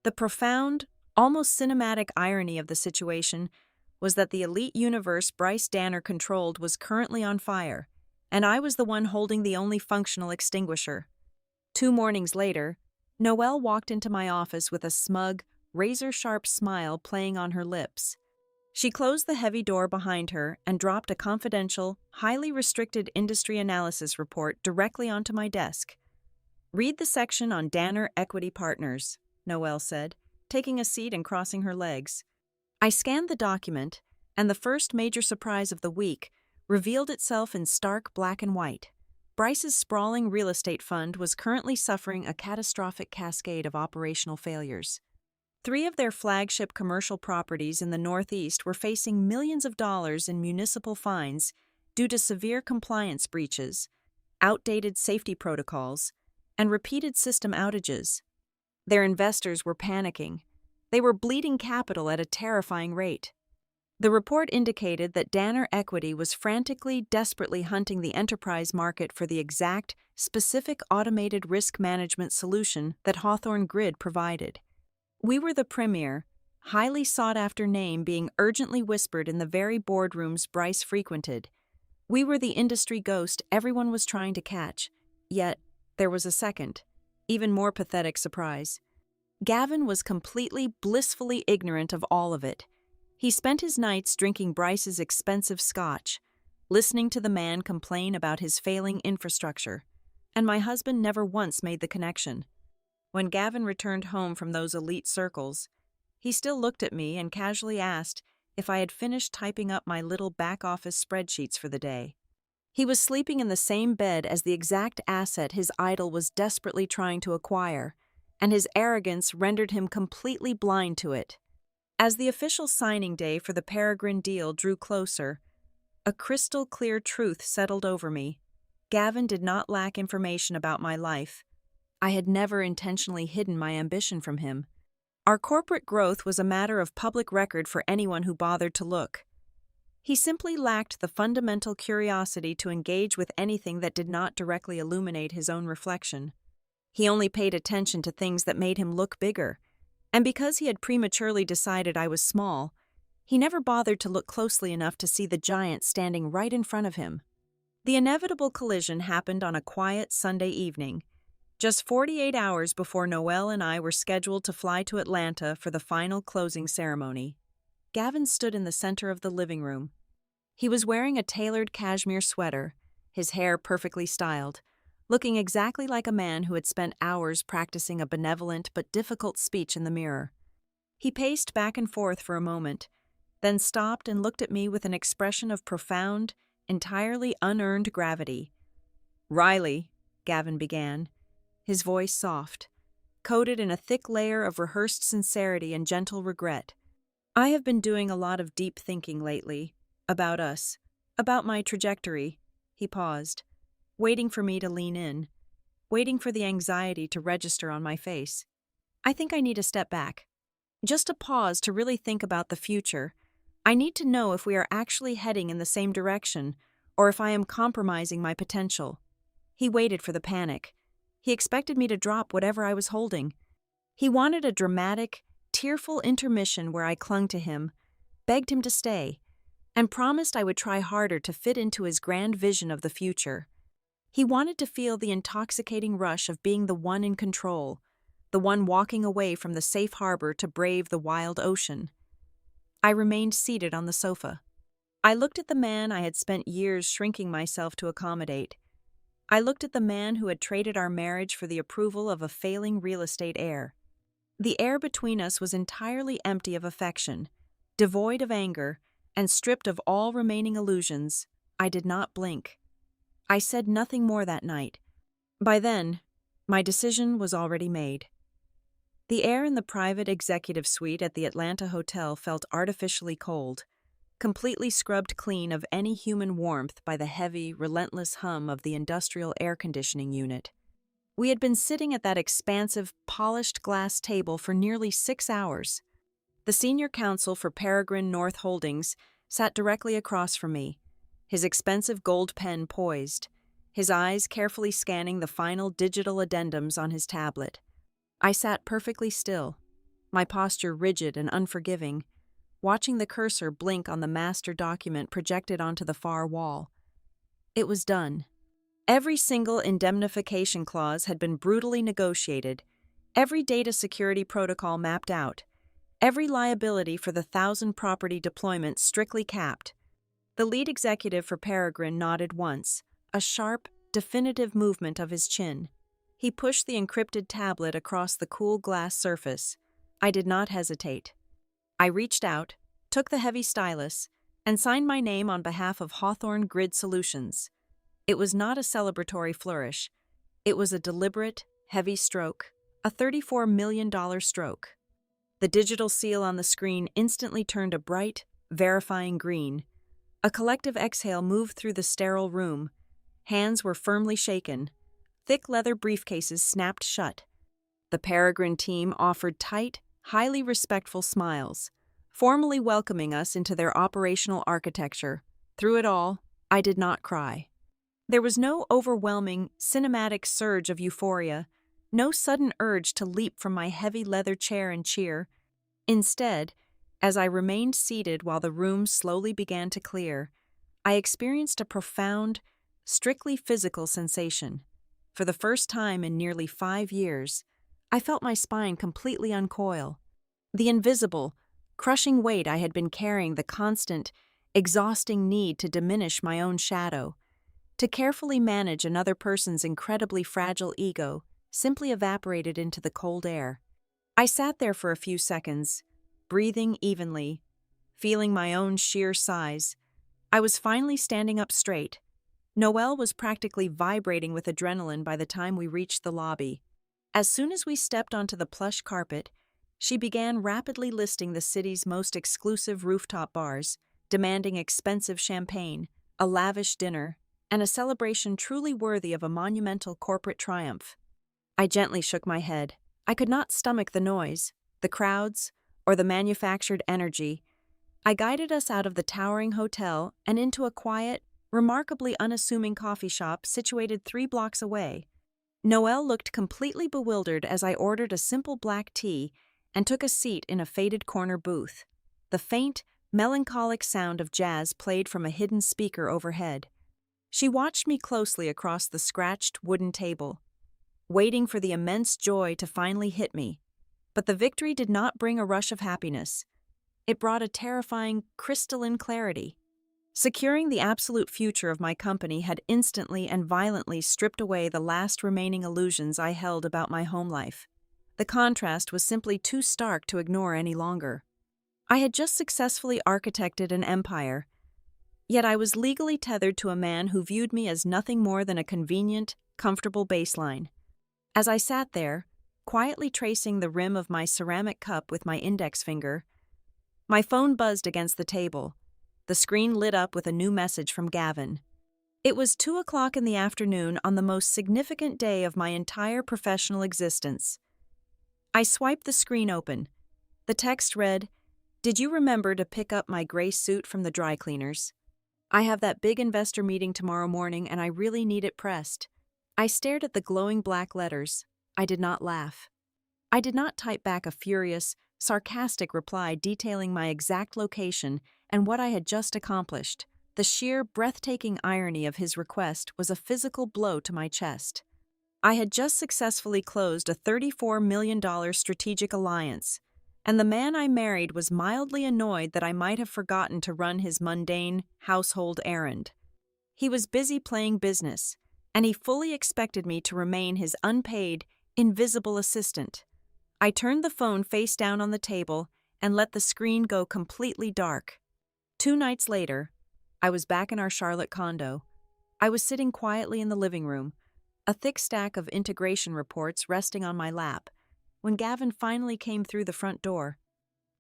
The profound, almost cinematic irony of the situation was that the elite universe Bryce Danner controlled was currently on fire, and I was the one holding the only functional extinguisher. 2 mornings later, Noelle walked into my office with a smug, razor-sharp smile playing on her lips. She closed the heavy door behind her and dropped a confidential, highly restricted industry analysis report directly onto my desk. "Read the section on Danner Equity Partners," Noelle said, taking a seat and crossing her legs. I scanned the document, and the first major surprise of the week revealed itself in stark black and white. Bryce's sprawling real estate fund was currently suffering a catastrophic cascade of operational failures. 3 of their flagship commercial properties in the Northeast were facing millions of dollars in municipal fines due to severe compliance breaches, outdated safety protocols, and repeated system outages. Their investors were panicking. They were bleeding capital at a terrifying rate. The report indicated that Danner Equity was frantically, desperately hunting the enterprise market for the exact, specific automated risk management solution that Hawthorne Grid provided. We were the premier, highly sought-after name being urgently whispered in the very boardrooms Bryce frequented. We were the industry ghost everyone was trying to catch. Yet, there was a second, even more pathetic surprise. Gavin was completely, blissfully ignorant of all of it. He spent his nights drinking Bryce's expensive scotch, listening to the man complain about his failing infrastructure, and my husband never once made the connection. When Gavin returned home from those elite circles, he still looked at me and casually asked if I had finished typing up my little back-office spreadsheets for the day. He was sleeping in the same bed as the exact asset his idol was desperately trying to acquire, and his arrogance rendered him completely blind to it. As the official signing day for the Peregrine deal drew closer, a crystal-clear truth settled over me. Gavin did not lack information about my life. I had never intentionally hidden my ambition from him. Our corporate growth was a matter of public record for anyone who bothered to look. He simply lacked the fundamental curiosity to engage with anything that did not directly illuminate his own reflection. He only paid attention to things that made him look bigger, and because he had prematurely decided I was small, he never bothered to look closely enough to see the giant standing right in front of him. The inevitable collision happened on a quiet Sunday evening, just 48 hours before Noelle and I were scheduled to fly to Atlanta for the final closing ceremony. Gavin stood in the center of the living room. He was wearing a tailored cashmere sweater, his hair perfectly styled, looking exactly like a man who had spent hours practicing a benevolent but difficult speech in the mirror. He paced back and forth for a moment, then stopped and looked at me with an expression of profound, entirely unearned gravity. "Riley," Gavin began, his voice soft, coated in a thick layer of rehearsed sincerity and gentle regret. "I have been doing a lot of deep thinking lately, about us, about my trajectory." He paused, waiting for me to lean in, waiting for the anxiety to register on my face. "I think I need a step back. Just a pause to really think about the future. I need to know if we are actually heading in the same direction, or if I am compromising my potential." He waited for the panic. He expected me to drop whatever I was holding. He wanted a dramatic, tearful intermission where I clung to him, begged him to stay, and promised I would try harder to fit into his grand vision of the future. He wanted to feel the intoxicating rush of being the one in control, the one walking away from the safe harbor to brave the wild ocean. I remained seated on the sofa. I looked at the man I had spent years shrinking myself to accommodate. I looked at the man who had traded our marriage for the approval of a failing real estate heir. The air between us was entirely empty of affection, devoid of anger, and stripped of all remaining illusions. I did not blink. I said nothing more that night. By then, my decision was already made. The air in the private executive suite at the Atlanta hotel felt artificially cold, completely scrubbed clean of any human warmth by the heavy, relentless hum of the industrial air conditioning unit. We had been sitting at that expansive, polished glass table for nearly 6 hours. The senior counsel for Peregrine North Holdings sat directly across from me, his expensive gold pen poised, his eyes carefully scanning the final digital addendums on his tablet. I sat perfectly still, my posture rigid and unforgiving, watching the cursor blink on the master document projected onto the far wall. It was done. Every single indemnification clause had been brutally negotiated, every data security protocol mapped out, every liability for the 1,000 property deployment strictly capped. The lead executive for Peregrine nodded once, a sharp, definitive movement of his chin. He pushed the encrypted tablet across the cool glass surface. I did not hesitate. I reached out, took the heavy stylus, and signed my name on behalf of Hawthorne Grid Solutions. It was not a celebratory flourish. It was a deliberate, heavy stroke, a $34 million stroke. The digital seal on the screen instantly turned a bright, verifying green. A collective exhale moved through the sterile room. Hands were firmly shaken. Thick leather briefcases snapped shut. The Peregrine team offered tight, highly respectful smiles, formally welcoming us into their operational architecture. Through it all, I did not cry. There was no overwhelming, cinematic surge of euphoria, no sudden urge to leap from my heavy leather chair and cheer. Instead, as I remained seated while the room slowly began to clear, I experienced a profound, strictly physical sensation. For the first time in nearly 5 years, I felt my spine completely uncoil. The invisible, crushing weight I had been carrying, the constant, exhausting need to diminish my own shadow, to carefully manage another person's incredibly fragile ego, simply evaporated into the cold air. I sat there for a few seconds, breathing evenly, feeling my own sheer size. I was finally standing up straight. Noelle was practically vibrating with adrenaline by the time we reached the lobby. As soon as we stepped onto the plush carpet, she began rapidly listing the city's most exclusive rooftop bars, demanding expensive champagne, a lavish dinner, and a celebration truly worthy of a monumental corporate triumph. I gently shook my head. I could not stomach the noise, the crowds, or the manufactured energy. I guided us out of the towering hotel and into a quiet, remarkably unassuming coffee shop situated 3 blocks away. Noelle looked completely bewildered as I ordered a simple black tea and took a seat in a faded corner booth. The faint, melancholic sound of jazz played from a hidden speaker overhead. She watched me closely across the scratched wooden table, waiting for the immense joy to finally hit me. But the victory did not bring a rush of happiness. It brought a terrifying, crystalline clarity. Securing the absolute future of my company had instantly and violently stripped away the last remaining illusions I held about my home life. The contrast was simply too stark to ignore any longer. I had just successfully architected an empire, yet I was legally tethered to a man who viewed me as nothing more than a convenient, comfortable baseline. As I sat there, quietly tracing the rim of my ceramic cup with my index finger, my phone buzzed against the table. The screen lit up with a new message from Gavin. It was 2 o'clock in the afternoon on the most significant day of my entire professional existence. I swiped the screen open. The text read, "Did you remember to pick up my gray suit from the dry cleaners? I have that big investor meeting tomorrow morning and I really need it pressed." I stared at the glowing black letters. I did not laugh. I did not type back a furious, sarcastic reply detailing my exact location and what I had just accomplished. The sheer, breathtaking irony of his request was a physical blow to my chest. I had just successfully closed a $34 million strategic alliance, and the man I married was mildly annoyed that I might have forgotten to run his mundane, household errand. He was busy playing business, and he fully expected me to remain his unpaid, invisible assistant. I turned the phone face down on the table and let the screen go completely dark. 2 nights later, I was back in our Charlotte condo. I was sitting quietly in the living room, a thick stack of integration reports resting on my lap, when Gavin finally came through the front door.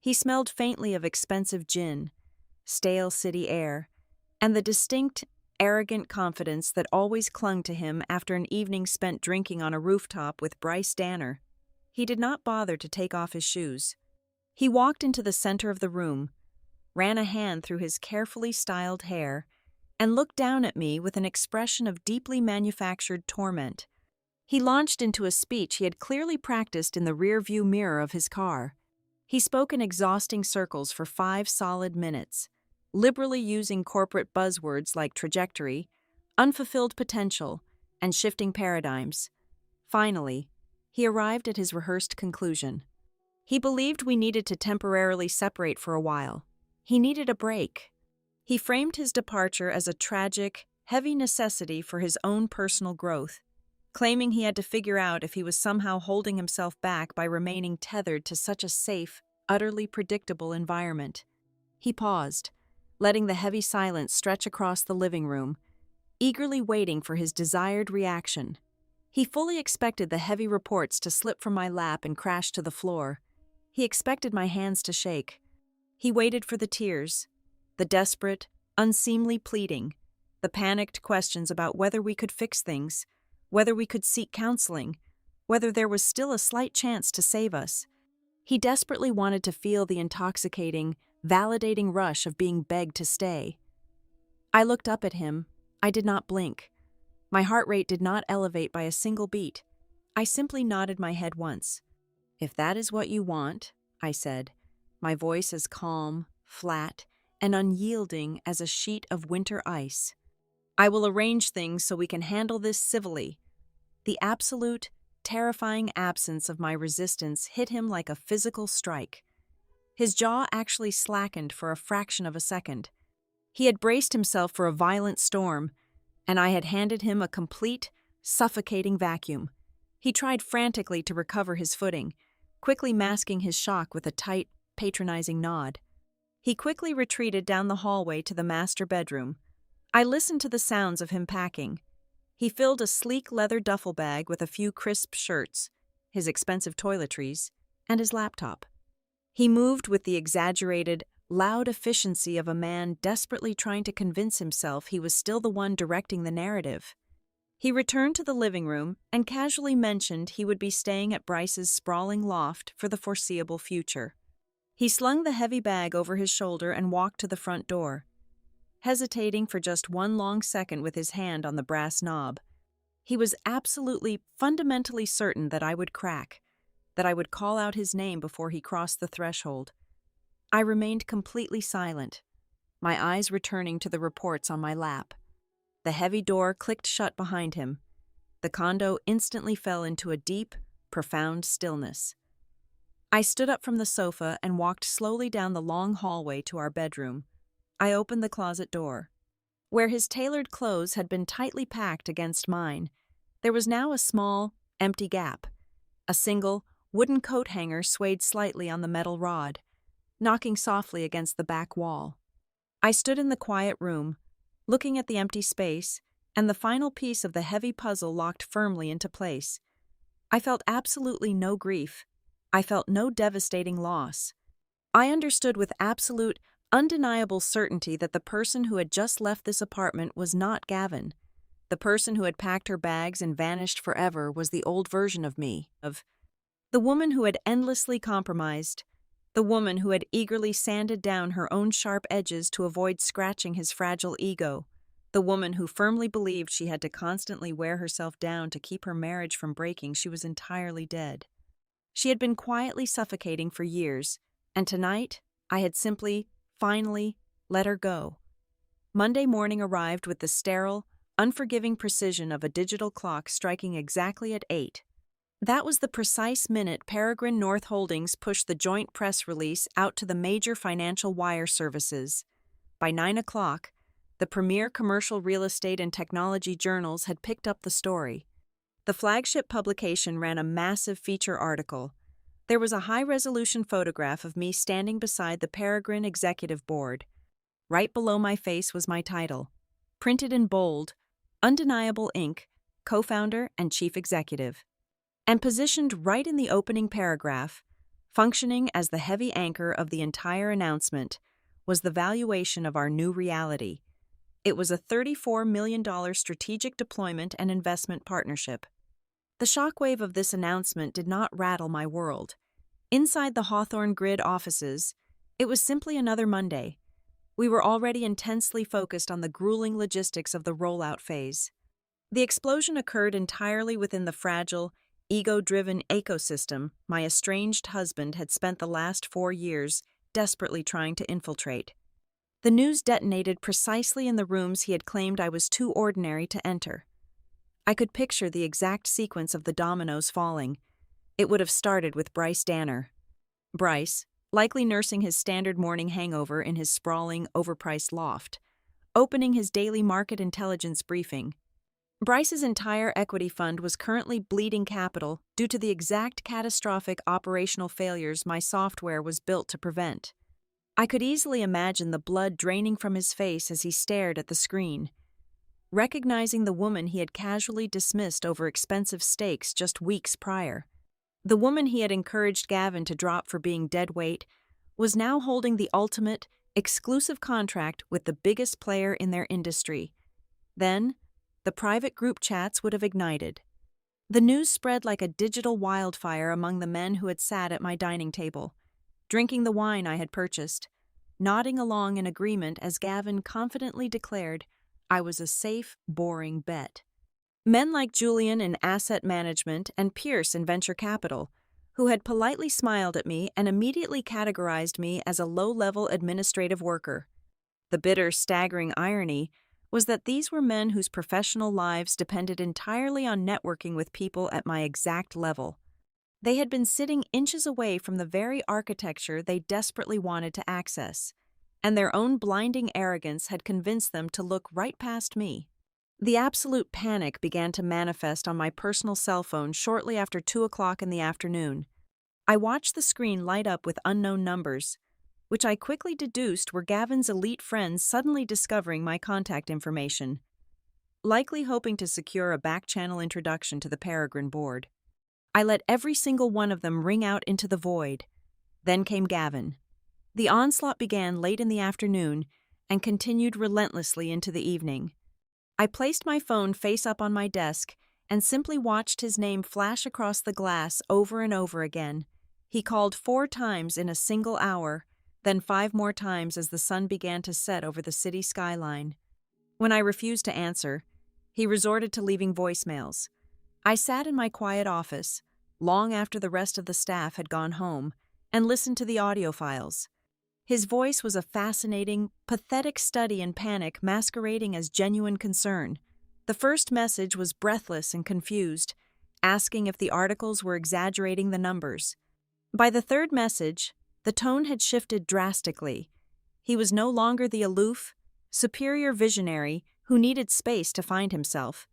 He smelled faintly of expensive gin, stale city air, and the distinct, arrogant confidence that always clung to him after an evening spent drinking on a rooftop with Bryce Danner. He did not bother to take off his shoes. He walked into the center of the room, ran a hand through his carefully styled hair, and looked down at me with an expression of deeply manufactured torment. He launched into a speech he had clearly practiced in the rear-view mirror of his car. He spoke in exhausting circles for 5 solid minutes, liberally using corporate buzzwords like trajectory, unfulfilled potential, and shifting paradigms. Finally, he arrived at his rehearsed conclusion. He believed we needed to temporarily separate for a while. He needed a break. He framed his departure as a tragic, heavy necessity for his own personal growth, claiming he had to figure out if he was somehow holding himself back by remaining tethered to such a safe, utterly predictable environment. He paused, letting the heavy silence stretch across the living room, eagerly waiting for his desired reaction. He fully expected the heavy reports to slip from my lap and crash to the floor. He expected my hands to shake. He waited for the tears, the desperate, unseemly pleading, the panicked questions about whether we could fix things, whether we could seek counseling, whether there was still a slight chance to save us. He desperately wanted to feel the intoxicating, validating rush of being begged to stay. I looked up at him. I did not blink. My heart rate did not elevate by a single beat. I simply nodded my head once. "If that is what you want," I said, my voice as calm, flat, and unyielding as a sheet of winter ice. "I will arrange things so we can handle this civilly." The absolute, terrifying absence of my resistance hit him like a physical strike. His jaw actually slackened for a fraction of a second. He had braced himself for a violent storm, and I had handed him a complete, suffocating vacuum. He tried frantically to recover his footing, quickly masking his shock with a tight, patronizing nod. He quickly retreated down the hallway to the master bedroom. I listened to the sounds of him packing. He filled a sleek leather duffel bag with a few crisp shirts, his expensive toiletries, and his laptop. He moved with the exaggerated, loud efficiency of a man desperately trying to convince himself he was still the one directing the narrative. He returned to the living room and casually mentioned he would be staying at Bryce's sprawling loft for the foreseeable future. He slung the heavy bag over his shoulder and walked to the front door, hesitating for just one long second with his hand on the brass knob. He was absolutely, fundamentally certain that I would crack, that I would call out his name before he crossed the threshold. I remained completely silent, my eyes returning to the reports on my lap. The heavy door clicked shut behind him. The condo instantly fell into a deep, profound stillness. I stood up from the sofa and walked slowly down the long hallway to our bedroom. I opened the closet door. Where his tailored clothes had been tightly packed against mine, there was now a small, empty gap. A single, wooden coat hanger swayed slightly on the metal rod. knocking softly against the back wall. I stood in the quiet room, looking at the empty space, and the final piece of the heavy puzzle locked firmly into place. I felt absolutely no grief. I felt no devastating loss. I understood with absolute, undeniable certainty that the person who had just left this apartment was not Gavin. The person who had packed her bags and vanished forever was the old version of me, of the woman who had endlessly compromised, the woman who had eagerly sanded down her own sharp edges to avoid scratching his fragile ego, the woman who firmly believed she had to constantly wear herself down to keep her marriage from breaking. She was entirely dead. She had been quietly suffocating for years, and tonight I had simply, finally, let her go. Monday morning arrived with the sterile, unforgiving precision of a digital clock striking exactly at 8. That was the precise minute Peregrine North Holdings pushed the joint press release out to the major financial wire services. By 9 o'clock, the premier commercial real estate and technology journals had picked up the story. The flagship publication ran a massive feature article. There was a high-resolution photograph of me standing beside the Peregrine Executive Board. Right below my face was my title, printed in bold, undeniable ink, co-founder and chief executive. And positioned right in the opening paragraph, functioning as the heavy anchor of the entire announcement, was the valuation of our new reality. It was a $34 million strategic deployment and investment partnership. The shockwave of this announcement did not rattle my world. Inside the Hawthorne Grid offices, it was simply another Monday. We were already intensely focused on the grueling logistics of the rollout phase. The explosion occurred entirely within the fragile, ego-driven ecosystem my estranged husband had spent the last 4 years desperately trying to infiltrate. The news detonated precisely in the rooms he had claimed I was too ordinary to enter. I could picture the exact sequence of the dominoes falling. It would have started with Bryce Danner. Bryce, likely nursing his standard morning hangover in his sprawling, overpriced loft, opening his daily market intelligence briefing. Bryce's entire equity fund was currently bleeding capital due to the exact catastrophic operational failures my software was built to prevent. I could easily imagine the blood draining from his face as he stared at the screen, recognizing the woman he had casually dismissed over expensive steaks just weeks prior. The woman he had encouraged Gavin to drop for being dead weight was now holding the ultimate, exclusive contract with the biggest player in their industry. Then, the private group chats would have ignited. The news spread like a digital wildfire among the men who had sat at my dining table, drinking the wine I had purchased, nodding along in agreement as Gavin confidently declared I was a safe, boring bet. Men like Julian in asset management and Pierce in venture capital, who had politely smiled at me and immediately categorized me as a low-level administrative worker. The bitter, staggering irony was that these were men whose professional lives depended entirely on networking with people at my exact level. They had been sitting inches away from the very architecture they desperately wanted to access, and their own blinding arrogance had convinced them to look right past me. The absolute panic began to manifest on my personal cell phone shortly after 2 o'clock in the afternoon. I watched the screen light up with unknown numbers, which I quickly deduced were Gavin's elite friends suddenly discovering my contact information, likely hoping to secure a back-channel introduction to the Peregrine board. I let every single one of them ring out into the void. Then came Gavin. The onslaught began late in the afternoon and continued relentlessly into the evening. I placed my phone face up on my desk and simply watched his name flash across the glass over and over again. He called 4 times in a single hour, then 5 more times as the sun began to set over the city skyline. When I refused to answer, he resorted to leaving voicemails. I sat in my quiet office, long after the rest of the staff had gone home, and listened to the audio files. His voice was a fascinating, pathetic study in panic masquerading as genuine concern. The first message was breathless and confused, asking if the articles were exaggerating the numbers. By the third message, the tone had shifted drastically. He was no longer the aloof, superior visionary who needed space to find himself.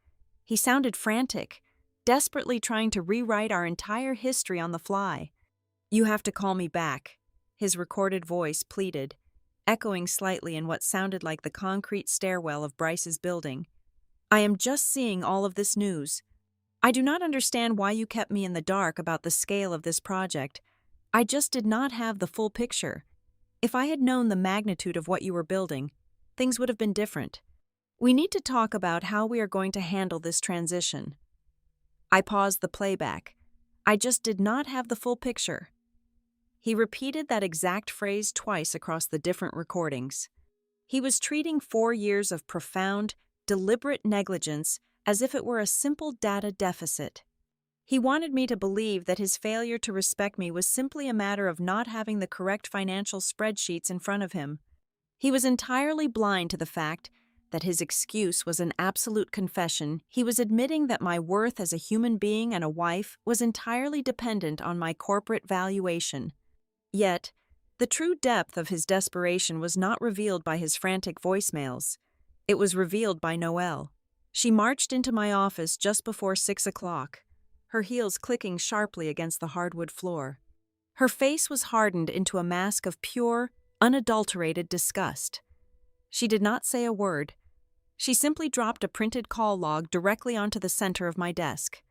He sounded frantic, desperately trying to rewrite our entire history on the fly. "You have to call me back," his recorded voice pleaded, echoing slightly in what sounded like the concrete stairwell of Bryce's building. "I am just seeing all of this news. I do not understand why you kept me in the dark about the scale of this project. I just did not have the full picture. If I had known the magnitude of what you were building, things would have been different. We need to talk about how we are going to handle this transition." I paused the playback. "I just did not have the full picture." He repeated that exact phrase twice across the different recordings. He was treating 4 years of profound, deliberate negligence as if it were a simple data deficit. He wanted me to believe that his failure to respect me was simply a matter of not having the correct financial spreadsheets in front of him. He was entirely blind to the fact that his excuse was an absolute confession. He was admitting that my worth as a human being and a wife was entirely dependent on my corporate valuation. Yet, the true depth of his desperation was not revealed by his frantic voicemails. It was revealed by Noelle. She marched into my office just before 6 o'clock, her heels clicking sharply against the hardwood floor. Her face was hardened into a mask of pure, unadulterated disgust. She did not say a word. She simply dropped a printed call log directly onto the center of my desk.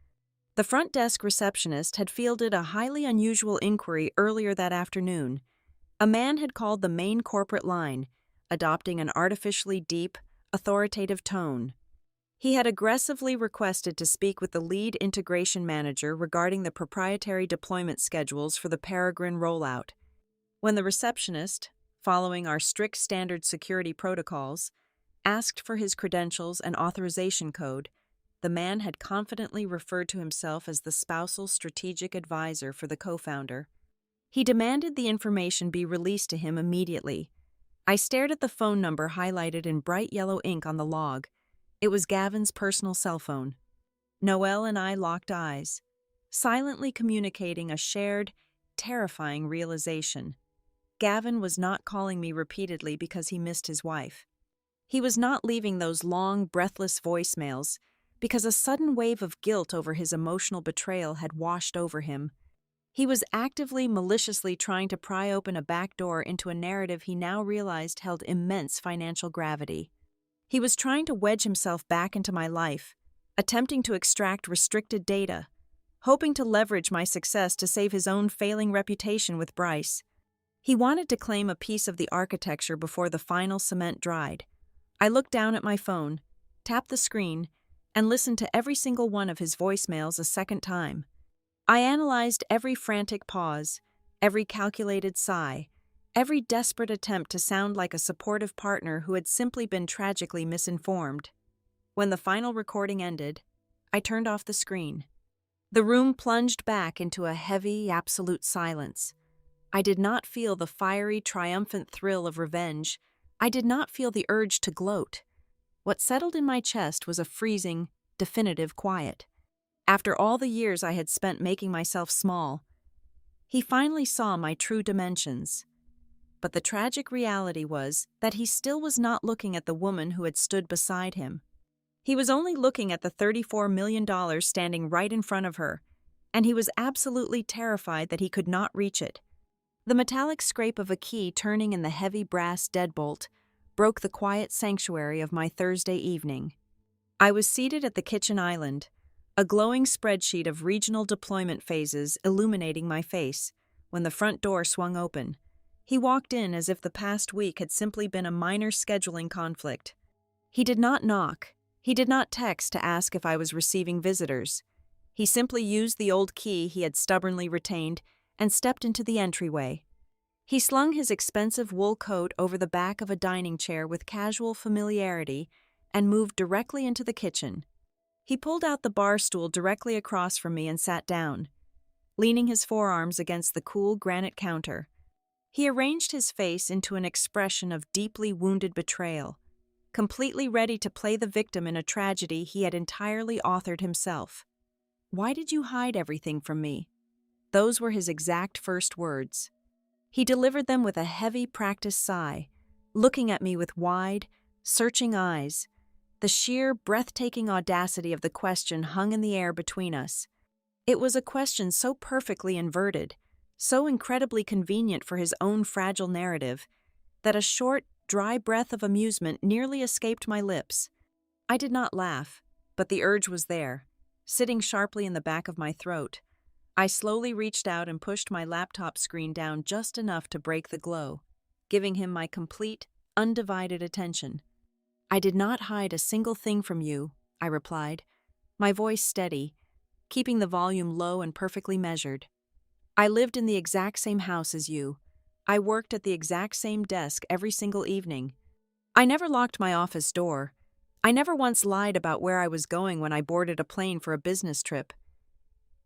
The front desk receptionist had fielded a highly unusual inquiry earlier that afternoon. A man had called the main corporate line, adopting an artificially deep, authoritative tone. He had aggressively requested to speak with the lead integration manager regarding the proprietary deployment schedules for the Peregrine rollout. When the receptionist, following our strict standard security protocols, asked for his credentials and authorization code, the man had confidently referred to himself as the spousal strategic advisor for the co-founder. He demanded the information be released to him immediately. I stared at the phone number highlighted in bright yellow ink on the log. It was Gavin's personal cell phone. Noelle and I locked eyes, silently communicating a shared, terrifying realization. Gavin was not calling me repeatedly because he missed his wife. He was not leaving those long, breathless voicemails because a sudden wave of guilt over his emotional betrayal had washed over him. He was actively, maliciously trying to pry open a back door into a narrative he now realized held immense financial gravity. He was trying to wedge himself back into my life, attempting to extract restricted data, hoping to leverage my success to save his own failing reputation with Bryce. He wanted to claim a piece of the architecture before the final cement dried. I looked down at my phone, tapped the screen, and listened to every single one of his voicemails a second time. I analyzed every frantic pause, every calculated sigh, every desperate attempt to sound like a supportive partner who had simply been tragically misinformed. When the final recording ended, I turned off the screen. The room plunged back into a heavy, absolute silence. I did not feel the fiery, triumphant thrill of revenge. I did not feel the urge to gloat. What settled in my chest was a freezing, definitive quiet. After all the years I had spent making myself small, he finally saw my true dimensions. But the tragic reality was that he still was not looking at the woman who had stood beside him. He was only looking at the $34 million standing right in front of her, and he was absolutely terrified that he could not reach it. The metallic scrape of a key turning in the heavy brass deadbolt broke the quiet sanctuary of my Thursday evening. I was seated at the kitchen island, a glowing spreadsheet of regional deployment phases illuminating my face, when the front door swung open. He walked in as if the past week had simply been a minor scheduling conflict. He did not knock. He did not text to ask if I was receiving visitors. He simply used the old key he had stubbornly retained and stepped into the entryway. He slung his expensive wool coat over the back of a dining chair with casual familiarity and moved directly into the kitchen. He pulled out the bar stool directly across from me and sat down, leaning his forearms against the cool granite counter. He arranged his face into an expression of deeply wounded betrayal, completely ready to play the victim in a tragedy he had entirely authored himself. "Why did you hide everything from me?" Those were his exact first words. He delivered them with a heavy, practiced sigh, looking at me with wide, searching eyes. The sheer, breathtaking audacity of the question hung in the air between us. It was a question so perfectly inverted, so incredibly convenient for his own fragile narrative that a short, dry breath of amusement nearly escaped my lips. I did not laugh, but the urge was there, sitting sharply in the back of my throat. I slowly reached out and pushed my laptop screen down just enough to break the glow, giving him my complete, undivided attention. "I did not hide a single thing from you," I replied, my voice steady, keeping the volume low and perfectly measured. "I lived in the exact same house as you. I worked at the exact same desk every single evening. I never locked my office door. I never once lied about where I was going when I boarded a plane for a business trip."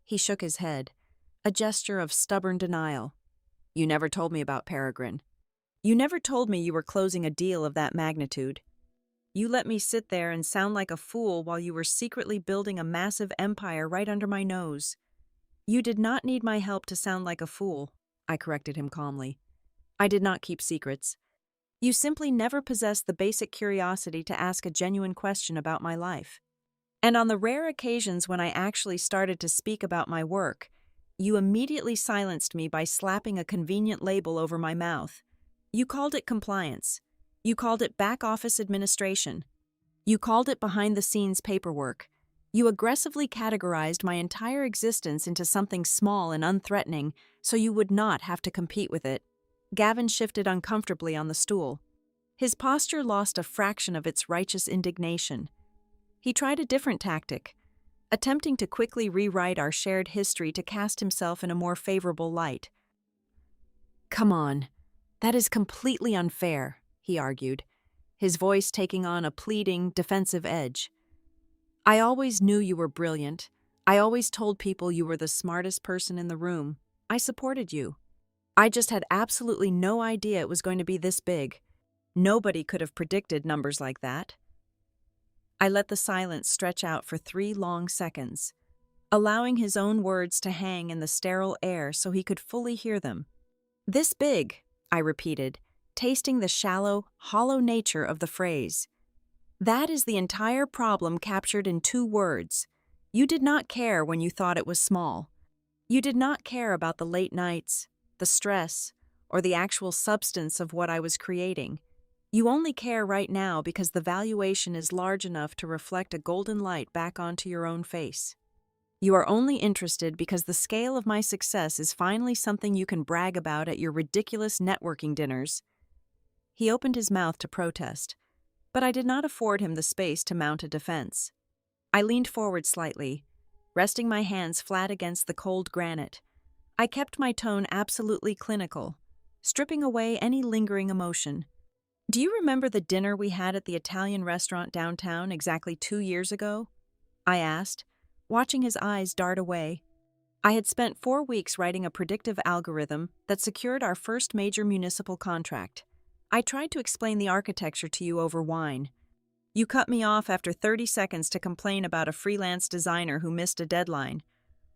He shook his head, a gesture of stubborn denial. "You never told me about Peregrine. You never told me you were closing a deal of that magnitude. You let me sit there and sound like a fool while you were secretly building a massive empire right under my nose." "You did not need my help to sound like a fool," I corrected him calmly. "I did not keep secrets. You simply never possessed the basic curiosity to ask a genuine question about my life. And on the rare occasions when I actually started to speak about my work, you immediately silenced me by slapping a convenient label over my mouth. You called it compliance. You called it back-office administration. You called it behind-the-scenes paperwork. You aggressively categorized my entire existence into something small and unthreatening so you would not have to compete with it." Gavin shifted uncomfortably on the stool. His posture lost a fraction of its righteous indignation. He tried a different tactic, attempting to quickly rewrite our shared history to cast himself in a more favorable light. "Come on, that is completely unfair," he argued, his voice taking on a pleading, defensive edge. "I always knew you were brilliant. I always told people you were the smartest person in the room. I supported you. I just had absolutely no idea it was going to be this big. Nobody could have predicted numbers like that." I let the silence stretch out for 3 long seconds, allowing his own words to hang in the sterile air so he could fully hear them. "This big," I repeated, tasting the shallow, hollow nature of the phrase. "That is the entire problem captured in 2 words. You did not care when you thought it was small. You did not care about the late nights, the stress, or the actual substance of what I was creating. You only care right now because the valuation is large enough to reflect a golden light back onto your own face. You are only interested because the scale of my success is finally something you can brag about at your ridiculous networking dinners." He opened his mouth to protest, but I did not afford him the space to mount a defense. I leaned forward slightly, resting my hands flat against the cold granite. I kept my tone absolutely clinical, stripping away any lingering emotion. "Do you remember the dinner we had at the Italian restaurant downtown exactly 2 years ago?" I asked, watching his eyes dart away. I had spent 4 weeks writing a predictive algorithm that secured our first major municipal contract. I tried to explain the architecture to you over wine. You cut me off after 30 seconds to complain about a freelance designer who missed a deadline.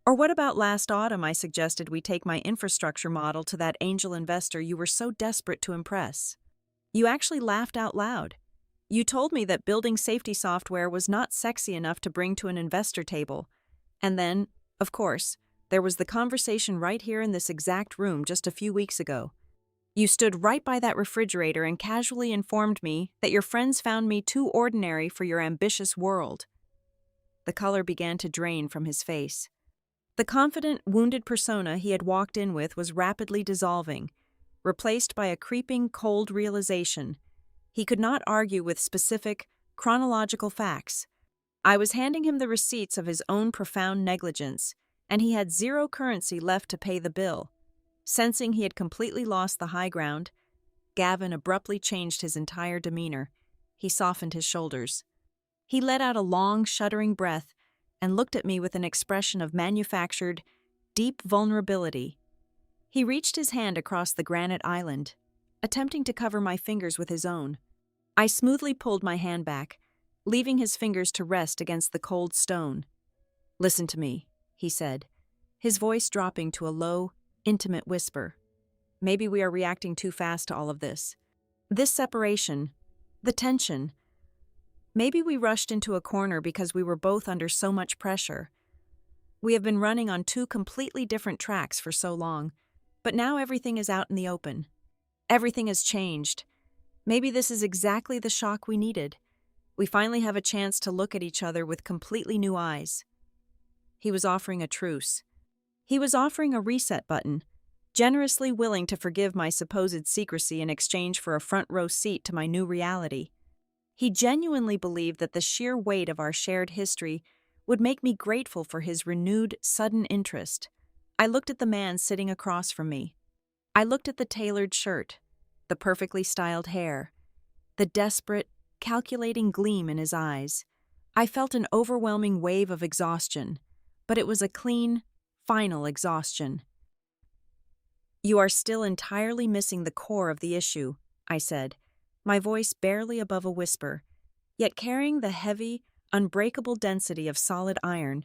Or what about last autumn I suggested we take my infrastructure model to that angel investor you were so desperate to impress? You actually laughed out loud. You told me that building safety software was not sexy enough to bring to an investor table. And then, of course, there was the conversation right here in this exact room just a few weeks ago. You stood right by that refrigerator and casually informed me that your friends found me too ordinary for your ambitious world. The color began to drain from his face. The confident, wounded persona he had walked in with was rapidly dissolving, replaced by a creeping, cold realization. He could not argue with specific, chronological facts. I was handing him the receipts of his own profound negligence, and he had 0 currency left to pay the bill. Sensing he had completely lost the high ground, Gavin abruptly changed his entire demeanor. He softened his shoulders. He let out a long, shuddering breath and looked at me with an expression of manufactured, deep vulnerability. He reached his hand across the granite island, attempting to cover my fingers with his own. I smoothly pulled my hand back, leaving his fingers to rest against the cold stone. "Listen to me," he said, his voice dropping to a low, intimate whisper. "Maybe we are reacting too fast to all of this. This separation, the tension. Maybe we rushed into a corner because we were both under so much pressure. We have been running on 2 completely different tracks for so long. But now everything is out in the open. Everything has changed. Maybe this is exactly the shock we needed. We finally have a chance to look at each other with completely new eyes. He was offering a truce. He was offering a reset button, generously willing to forgive my supposed secrecy in exchange for a front-row seat to my new reality. He genuinely believed that the sheer weight of our shared history would make me grateful for his renewed, sudden interest. I looked at the man sitting across from me. I looked at the tailored shirt, the perfectly styled hair, the desperate, calculating gleam in his eyes. I felt an overwhelming wave of exhaustion, but it was a clean, final exhaustion. "You are still entirely missing the core of the issue," I said, my voice barely above a whisper, yet carrying the heavy, unbreakable density of solid iron.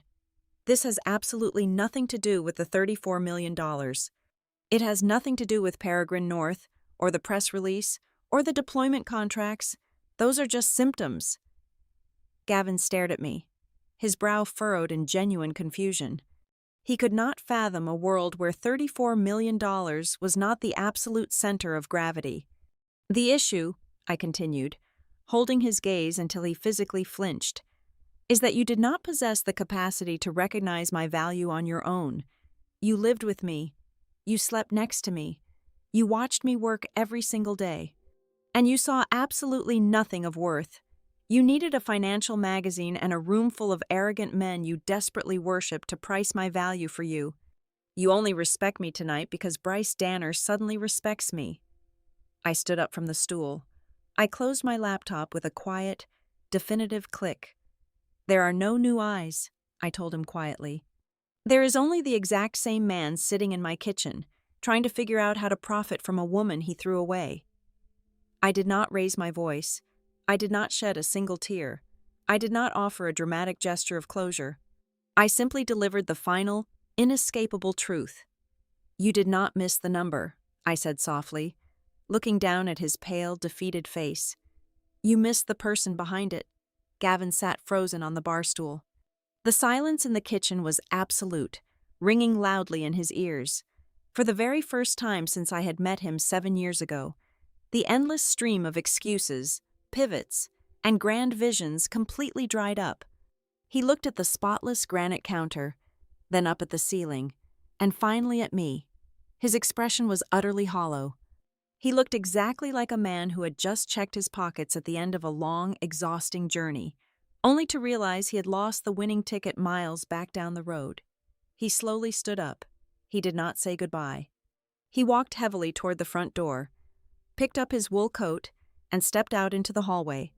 "This has absolutely nothing to do with the $34 million. It has nothing to do with Peregrine North, or the press release, or the deployment contracts. Those are just symptoms." Gavin stared at me, his brow furrowed in genuine confusion. He could not fathom a world where $34 million was not the absolute center of gravity. "The issue," I continued, holding his gaze until he physically flinched, "is that you did not possess the capacity to recognize my value on your own. You lived with me. You slept next to me. You watched me work every single day. And you saw absolutely nothing of worth. You needed a financial magazine and a room full of arrogant men you desperately worshipped to price my value for you. You only respect me tonight because Bryce Danner suddenly respects me." I stood up from the stool. I closed my laptop with a quiet, definitive click. "There are no new eyes," I told him quietly. "There is only the exact same man sitting in my kitchen, trying to figure out how to profit from a woman he threw away." I did not raise my voice. I did not shed a single tear. I did not offer a dramatic gesture of closure. I simply delivered the final, inescapable truth. "You did not miss the number," I said softly, looking down at his pale, defeated face. "You missed the person behind it." Gavin sat frozen on the bar stool. The silence in the kitchen was absolute, ringing loudly in his ears. For the very first time since I had met him 7 years ago, the endless stream of excuses, pivots, and grand visions completely dried up. He looked at the spotless granite counter, then up at the ceiling, and finally at me. His expression was utterly hollow. He looked exactly like a man who had just checked his pockets at the end of a long, exhausting journey, only to realize he had lost the winning ticket miles back down the road. He slowly stood up. He did not say goodbye. He walked heavily toward the front door, picked up his wool coat, and stepped out into the hallway.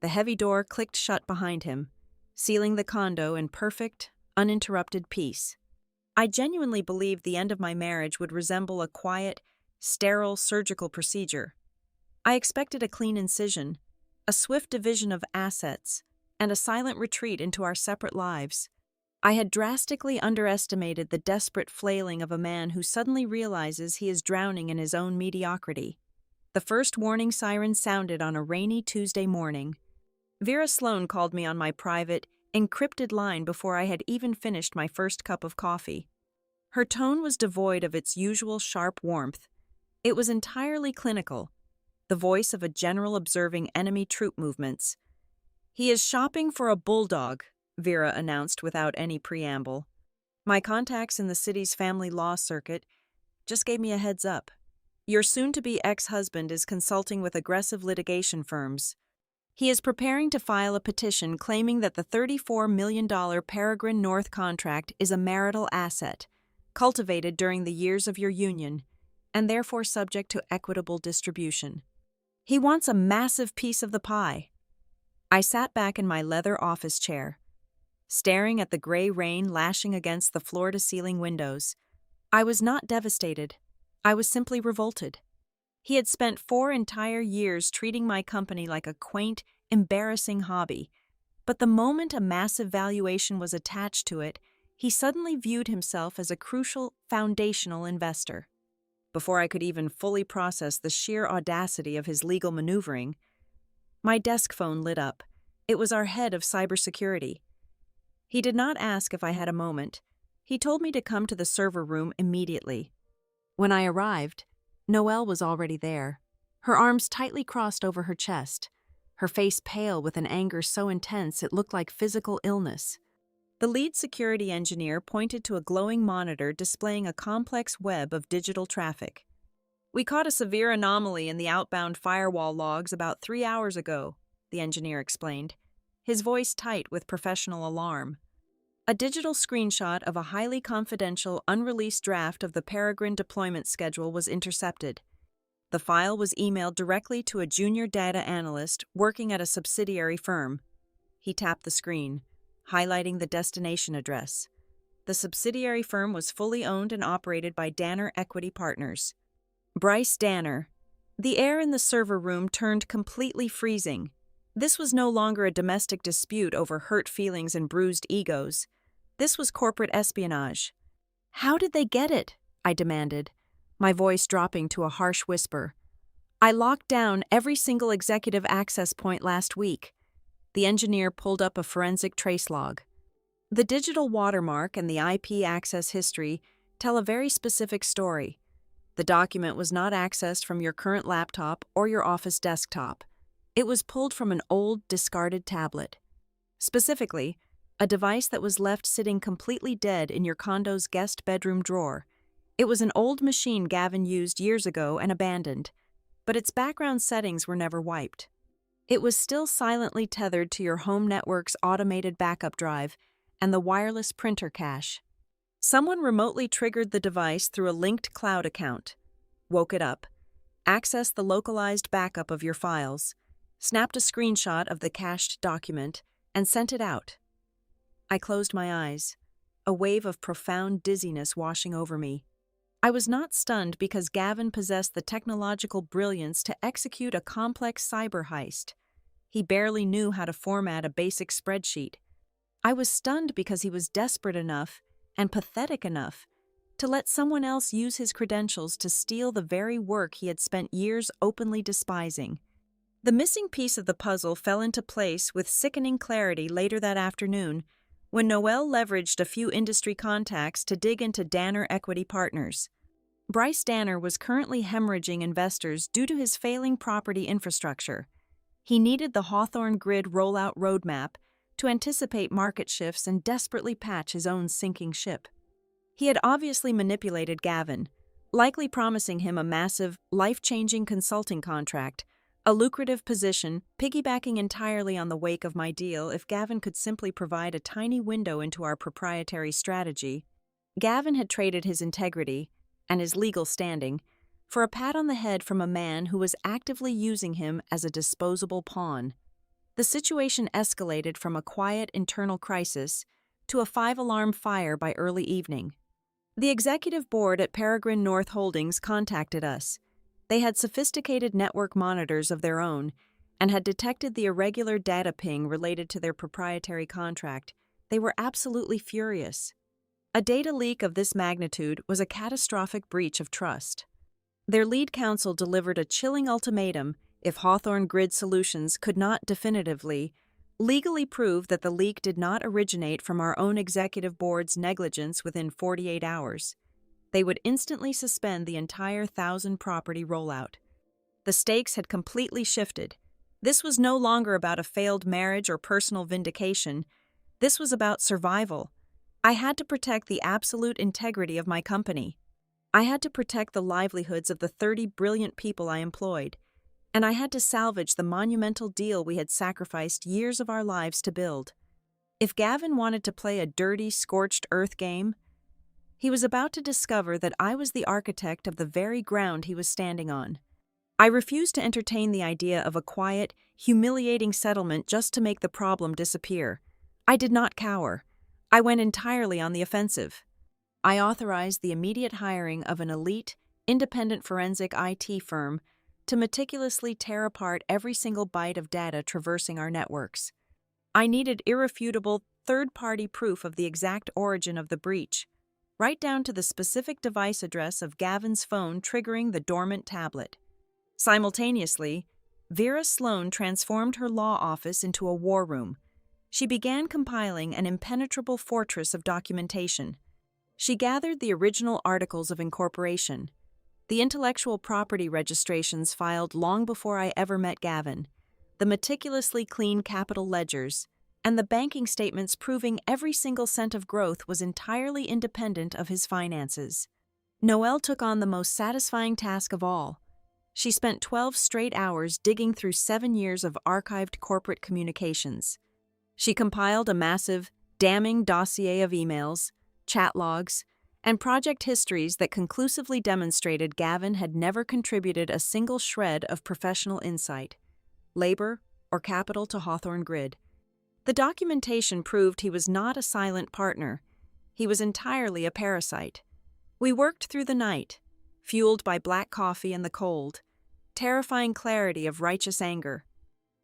The heavy door clicked shut behind him, sealing the condo in perfect, uninterrupted peace. I genuinely believed the end of my marriage would resemble a quiet, sterile surgical procedure. I expected a clean incision, a swift division of assets, and a silent retreat into our separate lives. I had drastically underestimated the desperate flailing of a man who suddenly realizes he is drowning in his own mediocrity. The first warning siren sounded on a rainy Tuesday morning. Vera Sloan called me on my private, encrypted line before I had even finished my first cup of coffee. Her tone was devoid of its usual sharp warmth. It was entirely clinical, the voice of a general observing enemy troop movements. "He is shopping for a bulldog," Vera announced without any preamble. "My contacts in the city's family law circuit just gave me a heads up. Your soon-to-be ex-husband is consulting with aggressive litigation firms. He is preparing to file a petition claiming that the $34 million Peregrine North contract is a marital asset, cultivated during the years of your union, and therefore subject to equitable distribution. He wants a massive piece of the pie." I sat back in my leather office chair, staring at the gray rain lashing against the floor-to-ceiling windows. I was not devastated. I was simply revolted. He had spent 4 entire years treating my company like a quaint, embarrassing hobby, but the moment a massive valuation was attached to it, he suddenly viewed himself as a crucial, foundational investor. Before I could even fully process the sheer audacity of his legal maneuvering, my desk phone lit up. It was our head of cybersecurity. He did not ask if I had a moment. He told me to come to the server room immediately. When I arrived, Noelle was already there, her arms tightly crossed over her chest, her face pale with an anger so intense it looked like physical illness. The lead security engineer pointed to a glowing monitor displaying a complex web of digital traffic. "We caught a severe anomaly in the outbound firewall logs about 3 hours ago," the engineer explained, his voice tight with professional alarm. A digital screenshot of a highly confidential, unreleased draft of the Peregrine deployment schedule was intercepted. The file was emailed directly to a junior data analyst working at a subsidiary firm. He tapped the screen, highlighting the destination address. The subsidiary firm was fully owned and operated by Danner Equity Partners. Bryce Danner. The air in the server room turned completely freezing. This was no longer a domestic dispute over hurt feelings and bruised egos. This was corporate espionage. "How did they get it?" I demanded, my voice dropping to a harsh whisper. "I locked down every single executive access point last week." The engineer pulled up a forensic trace log. The digital watermark and the IP access history tell a very specific story. The document was not accessed from your current laptop or your office desktop. It was pulled from an old, discarded tablet. Specifically, a device that was left sitting completely dead in your condo's guest bedroom drawer. It was an old machine Gavin used years ago and abandoned, but its background settings were never wiped. It was still silently tethered to your home network's automated backup drive and the wireless printer cache. Someone remotely triggered the device through a linked cloud account, woke it up, accessed the localized backup of your files, snapped a screenshot of the cached document, and sent it out. I closed my eyes, a wave of profound dizziness washing over me. I was not stunned because Gavin possessed the technological brilliance to execute a complex cyber heist. He barely knew how to format a basic spreadsheet. I was stunned because he was desperate enough and pathetic enough to let someone else use his credentials to steal the very work he had spent years openly despising. The missing piece of the puzzle fell into place with sickening clarity later that afternoon when Noelle leveraged a few industry contacts to dig into Danner Equity Partners. Bryce Danner was currently hemorrhaging investors due to his failing property infrastructure. He needed the Hawthorne Grid rollout roadmap to anticipate market shifts and desperately patch his own sinking ship. He had obviously manipulated Gavin, likely promising him a massive, life-changing consulting contract, a lucrative position, piggybacking entirely on the wake of my deal if Gavin could simply provide a tiny window into our proprietary strategy. Gavin had traded his integrity and his legal standing for a pat on the head from a man who was actively using him as a disposable pawn. The situation escalated from a quiet internal crisis to a 5-alarm fire by early evening. The executive board at Peregrine North Holdings contacted us. They had sophisticated network monitors of their own and had detected the irregular data ping related to their proprietary contract. They were absolutely furious. A data leak of this magnitude was a catastrophic breach of trust. Their lead counsel delivered a chilling ultimatum if Hawthorne Grid Solutions could not definitively, legally prove that the leak did not originate from our own executive board's negligence within 48 hours. They would instantly suspend the entire 1,000-property rollout. The stakes had completely shifted. This was no longer about a failed marriage or personal vindication. This was about survival. I had to protect the absolute integrity of my company. I had to protect the livelihoods of the 30 brilliant people I employed. And I had to salvage the monumental deal we had sacrificed years of our lives to build. If Gavin wanted to play a dirty, scorched earth game, he was about to discover that I was the architect of the very ground he was standing on. I refused to entertain the idea of a quiet, humiliating settlement just to make the problem disappear. I did not cower. I went entirely on the offensive. I authorized the immediate hiring of an elite, independent forensic IT firm to meticulously tear apart every single byte of data traversing our networks. I needed irrefutable, third-party proof of the exact origin of the breach, right down to the specific device address of Gavin's phone triggering the dormant tablet. Simultaneously, Vera Sloan transformed her law office into a war room. She began compiling an impenetrable fortress of documentation. She gathered the original articles of incorporation, The intellectual property registrations filed long before I ever met Gavin, the meticulously clean capital ledgers, and the banking statements proving every single cent of growth was entirely independent of his finances. Noelle took on the most satisfying task of all. She spent 12 straight hours digging through 7 years of archived corporate communications. She compiled a massive, damning dossier of emails, chat logs, and project histories that conclusively demonstrated Gavin had never contributed a single shred of professional insight, labor, or capital to Hawthorne Grid. The documentation proved he was not a silent partner. He was entirely a parasite. We worked through the night, fueled by black coffee and the cold, terrifying clarity of righteous anger.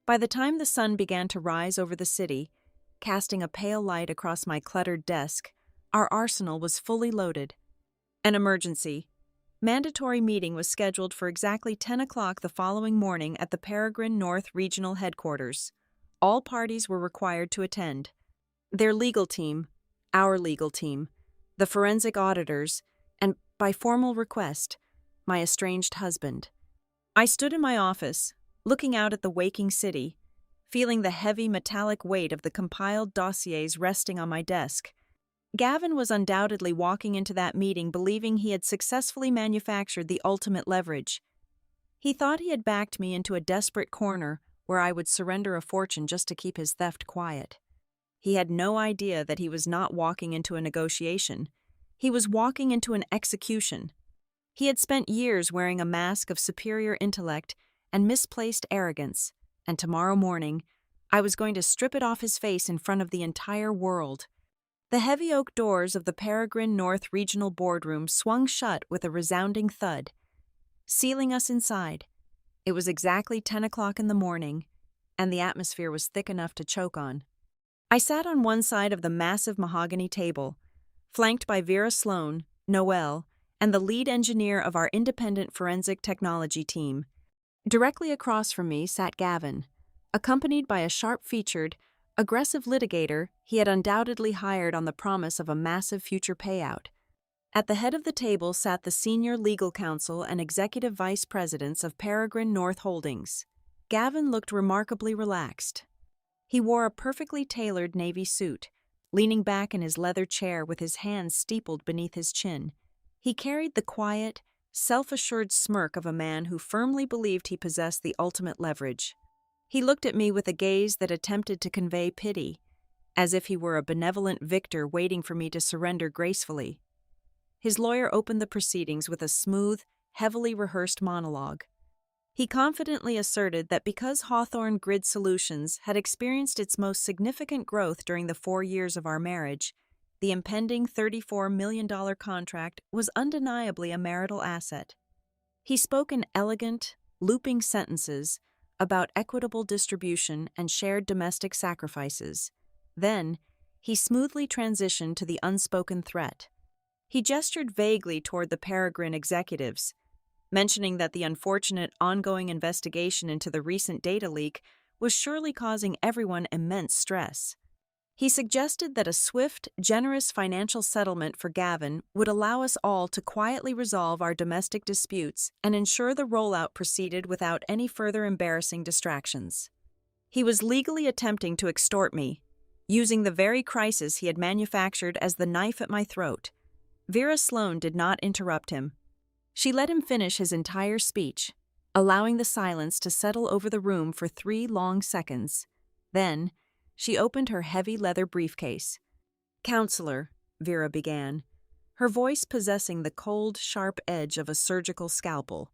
By the time the sun began to rise over the city, casting a pale light across my cluttered desk, our arsenal was fully loaded. An emergency, mandatory meeting was scheduled for exactly 10 o'clock the following morning at the Peregrine North Regional Headquarters. All parties were required to attend. Their legal team, our legal team, the forensic auditors, and, by formal request, my estranged husband. I stood in my office, looking out at the waking city, feeling the heavy metallic weight of the compiled dossiers resting on my desk. Gavin was undoubtedly walking into that meeting believing he had successfully manufactured the ultimate leverage. He thought he had backed me into a desperate corner where I would surrender a fortune just to keep his theft quiet. He had no idea that he was not walking into a negotiation. He was walking into an execution. He had spent years wearing a mask of superior intellect and misplaced arrogance, and tomorrow morning, I was going to strip it off his face in front of the entire world. The heavy oak doors of the Peregrine North Regional Boardroom swung shut with a resounding thud, sealing us inside. It was exactly 10 o'clock in the morning, and the atmosphere was thick enough to choke on. I sat on one side of the massive mahogany table, flanked by Vera Sloan, Noelle, and the lead engineer of our independent forensic technology team. Directly across from me sat Gavin, accompanied by a sharp-featured, aggressive litigator he had undoubtedly hired on the promise of a massive future payout. At the head of the table sat the senior legal counsel and executive vice presidents of Peregrine North Holdings. Gavin looked remarkably relaxed. He wore a perfectly tailored navy suit, leaning back in his leather chair with his hands steepled beneath his chin. He carried the quiet, self-assured smirk of a man who firmly believed he possessed the ultimate leverage. He looked at me with a gaze that attempted to convey pity, as if he were a benevolent victor waiting for me to surrender gracefully. His lawyer opened the proceedings with a smooth, heavily rehearsed monologue. He confidently asserted that because Hawthorne Grid Solutions had experienced its most significant growth during the 4 years of our marriage, the impending $34 million contract was undeniably a marital asset. He spoke in elegant, looping sentences about equitable distribution and shared domestic sacrifices. Then, he smoothly transitioned to the unspoken threat. He gestured vaguely toward the Peregrine executives, mentioning that the unfortunate ongoing investigation into the recent data leak was surely causing everyone immense stress. He suggested that a swift, generous financial settlement for Gavin would allow us all to quietly resolve our domestic disputes and ensure the rollout proceeded without any further embarrassing distractions. He was legally attempting to extort me, using the very crisis he had manufactured as the knife at my throat. Vera Sloan did not interrupt him. She let him finish his entire speech, allowing the silence to settle over the room for 3 long seconds. Then, she opened her heavy leather briefcase. "Counselor," Vera began, her voice possessing the cold, sharp edge of a surgical scalpel.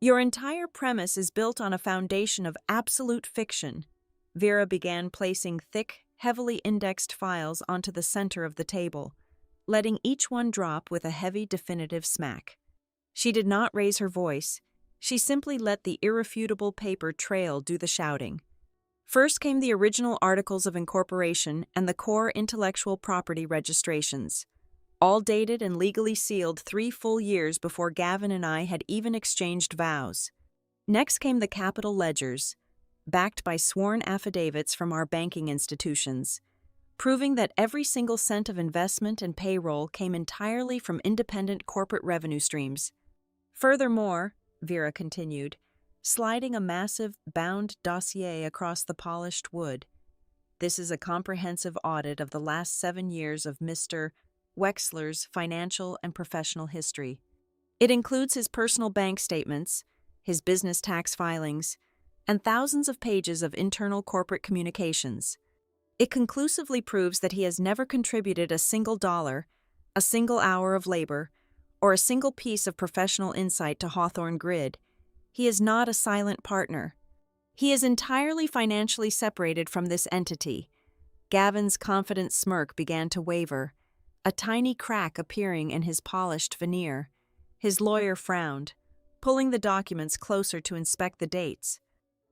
"Your entire premise is built on a foundation of absolute fiction." Vera began placing thick, heavily indexed files onto the center of the table, letting each one drop with a heavy, definitive smack. She did not raise her voice. She simply let the irrefutable paper trail do the shouting. First came the original articles of incorporation and the core intellectual property registrations, all dated and legally sealed 3 full years before Gavin and I had even exchanged vows. Next came the capital ledgers, backed by sworn affidavits from our banking institutions, proving that every single cent of investment and payroll came entirely from independent corporate revenue streams. Furthermore, Vera continued, sliding a massive, bound dossier across the polished wood, this is a comprehensive audit of the last 7 years of Mr. Wexler's financial and professional history. It includes his personal bank statements, his business tax filings, and thousands of pages of internal corporate communications. It conclusively proves that he has never contributed a single dollar, a single hour of labor, or a single piece of professional insight to Hawthorne Grid. He is not a silent partner. He is entirely financially separated from this entity. Gavin's confident smirk began to waver, a tiny crack appearing in his polished veneer. His lawyer frowned, pulling the documents closer to inspect the dates.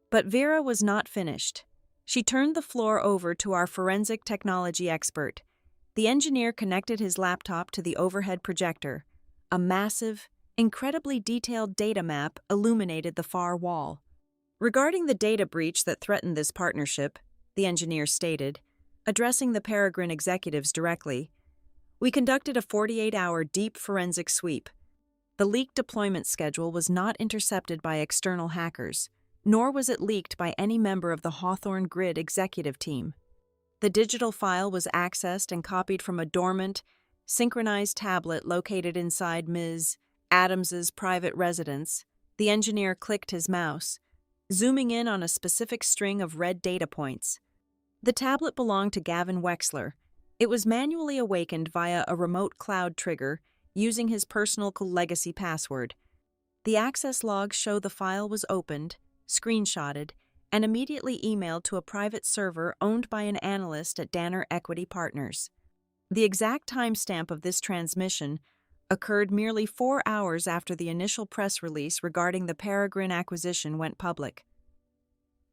But Vera was not finished. She turned the floor over to our forensic technology expert. The engineer connected his laptop to the overhead projector. A massive, incredibly detailed data map illuminated the far wall. Regarding the data breach that threatened this partnership, the engineer stated, addressing the Peregrine executives directly, we conducted a 48-hour deep forensic sweep. The leaked deployment schedule was not intercepted by external hackers, nor was it leaked by any member of the Hawthorne Grid executive team. The digital file was accessed and copied from a dormant, synchronized tablet located inside Ms. Adams's private residence. The engineer clicked his mouse, zooming in on a specific string of red data points. The tablet belonged to Gavin Wexler. It was manually awakened via a remote cloud trigger using his personal legacy password. The access logs show the file was opened, screenshotted, and immediately emailed to a private server owned by an analyst at Danner Equity Partners. The exact timestamp of this transmission occurred merely 4 hours after the initial press release regarding the Peregrine acquisition went public.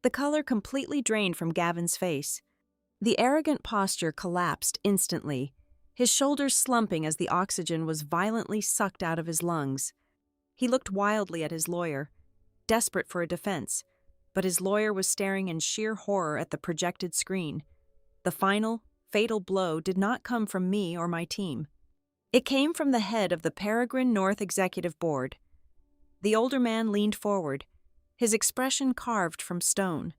The color completely drained from Gavin's face. The arrogant posture collapsed instantly, his shoulders slumping as the oxygen was violently sucked out of his lungs. He looked wildly at his lawyer, desperate for a defense, but his lawyer was staring in sheer horror at the projected screen. The final, fatal blow did not come from me or my team. It came from the head of the Peregrine North Executive Board. The older man leaned forward, his expression carved from stone.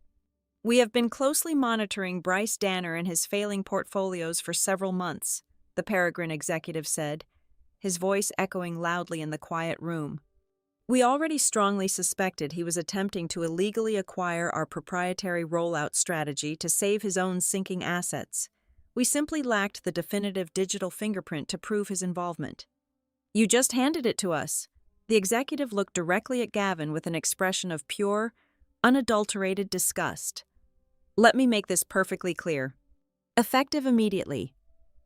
We have been closely monitoring Bryce Danner and his failing portfolios for several months, the Peregrine executive said, his voice echoing loudly in the quiet room. We already strongly suspected he was attempting to illegally acquire our proprietary rollout strategy to save his own sinking assets. We simply lacked the definitive digital fingerprint to prove his involvement. You just handed it to us. The executive looked directly at Gavin with an expression of pure, unadulterated disgust. Let me make this perfectly clear. Effective immediately,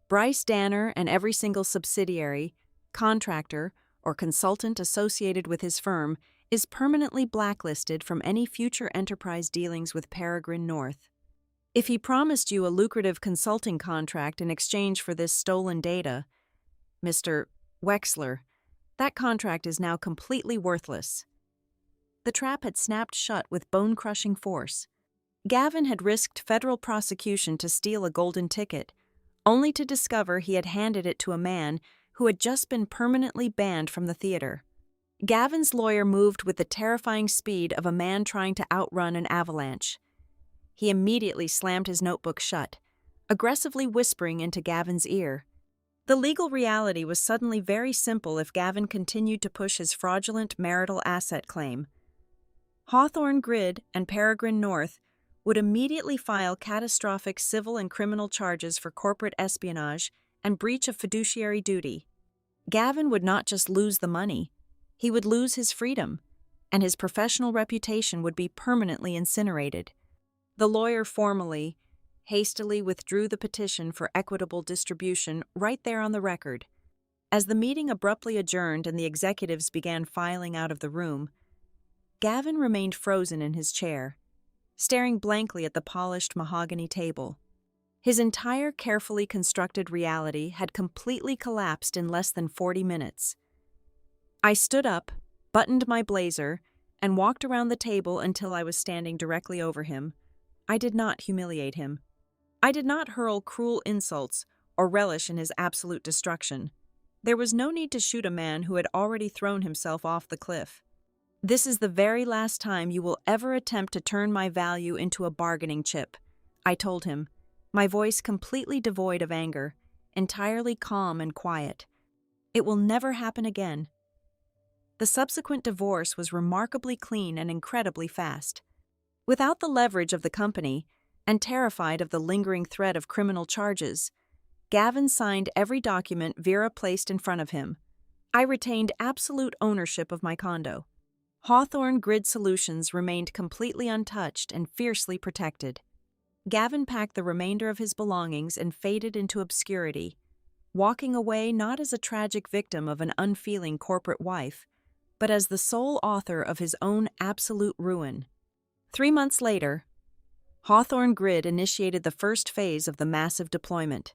Bryce Danner and every single subsidiary, contractor, or consultant associated with his firm is permanently blacklisted from any future enterprise dealings with Peregrine North. If he promised you a lucrative consulting contract in exchange for this stolen data, Mr. Wexler, that contract is now completely worthless. The trap had snapped shut with bone-crushing force. Gavin had risked federal prosecution to steal a golden ticket, only to discover he had handed it to a man who had just been permanently banned from the theater. Gavin's lawyer moved with the terrifying speed of a man trying to outrun an avalanche. He immediately slammed his notebook shut, aggressively whispering into Gavin's ear. The legal reality was suddenly very simple if Gavin continued to push his fraudulent marital asset claim. Hawthorne Grid and Peregrine North would immediately file catastrophic civil and criminal charges for corporate espionage and breach of fiduciary duty. Gavin would not just lose the money, he would lose his freedom, and his professional reputation would be permanently incinerated. The lawyer formally, hastily withdrew the petition for equitable distribution right there on the record. As the meeting abruptly adjourned and the executives began filing out of the room, Gavin remained frozen in his chair, staring blankly at the polished mahogany table. His entire carefully constructed reality had completely collapsed in less than 40 minutes. I stood up, buttoned my blazer, and walked around the table until I was standing directly over him. I did not humiliate him. I did not hurl cruel insults or relish in his absolute destruction. There was no need to shoot a man who had already thrown himself off the cliff. "This is the very last time you will ever attempt to turn my value into a bargaining chip," I told him, my voice completely devoid of anger, entirely calm and quiet. "It will never happen again." The subsequent divorce was remarkably clean and incredibly fast. Without the leverage of the company, and terrified of the lingering threat of criminal charges, Gavin signed every document Vera placed in front of him. I retained absolute ownership of my condo. Hawthorne Grid Solutions remained completely untouched and fiercely protected. Gavin packed the remainder of his belongings and faded into obscurity, walking away not as a tragic victim of an unfeeling corporate wife, but as the sole author of his own absolute ruin. 3 months later, Hawthorne Grid initiated the first phase of the massive deployment.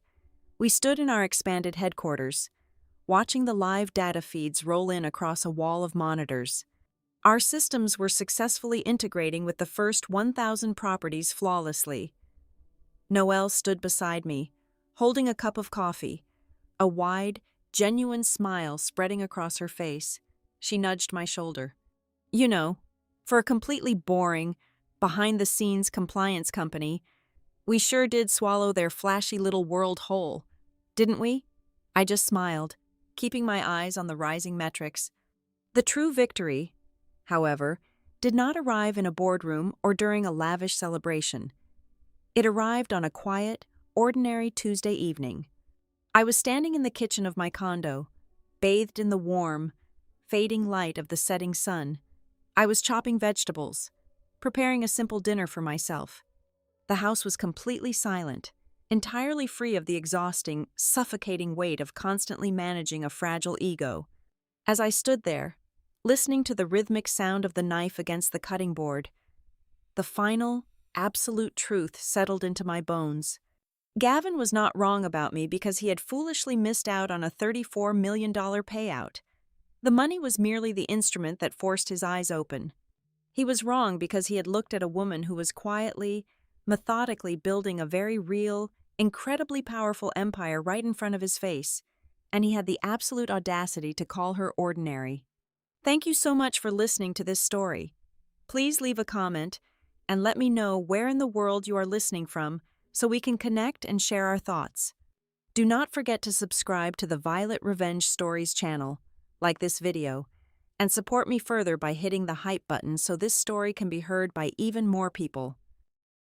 We stood in our expanded headquarters, watching the live data feeds roll in across a wall of monitors. Our systems were successfully integrating with the first 1,000 properties flawlessly. Noelle stood beside me, holding a cup of coffee, a wide, genuine smile spreading across her face. She nudged my shoulder. "You know, for a completely boring, behind-the-scenes compliance company, we sure did swallow their flashy little world whole, didn't we?" I just smiled, keeping my eyes on the rising metrics. The true victory, however, did not arrive in a boardroom or during a lavish celebration. It arrived on a quiet, ordinary Tuesday evening. I was standing in the kitchen of my condo, bathed in the warm, fading light of the setting sun. I was chopping vegetables, preparing a simple dinner for myself. The house was completely silent, entirely free of the exhausting, suffocating weight of constantly managing a fragile ego. As I stood there, listening to the rhythmic sound of the knife against the cutting board, the final, absolute truth settled into my bones. Gavin was not wrong about me because he had foolishly missed out on a $34 million payout. The money was merely the instrument that forced his eyes open. He was wrong because he had looked at a woman who was quietly, methodically building a very real, incredibly powerful empire right in front of his face, and he had the absolute audacity to call her ordinary. Thank you so much for listening to this story. Please leave a comment and let me know where in the world you are listening from so we can connect and share our thoughts. Do not forget to subscribe to the Violet Revenge Stories channel, like this video, and support me further by hitting the hype button so this story can be heard by even more people.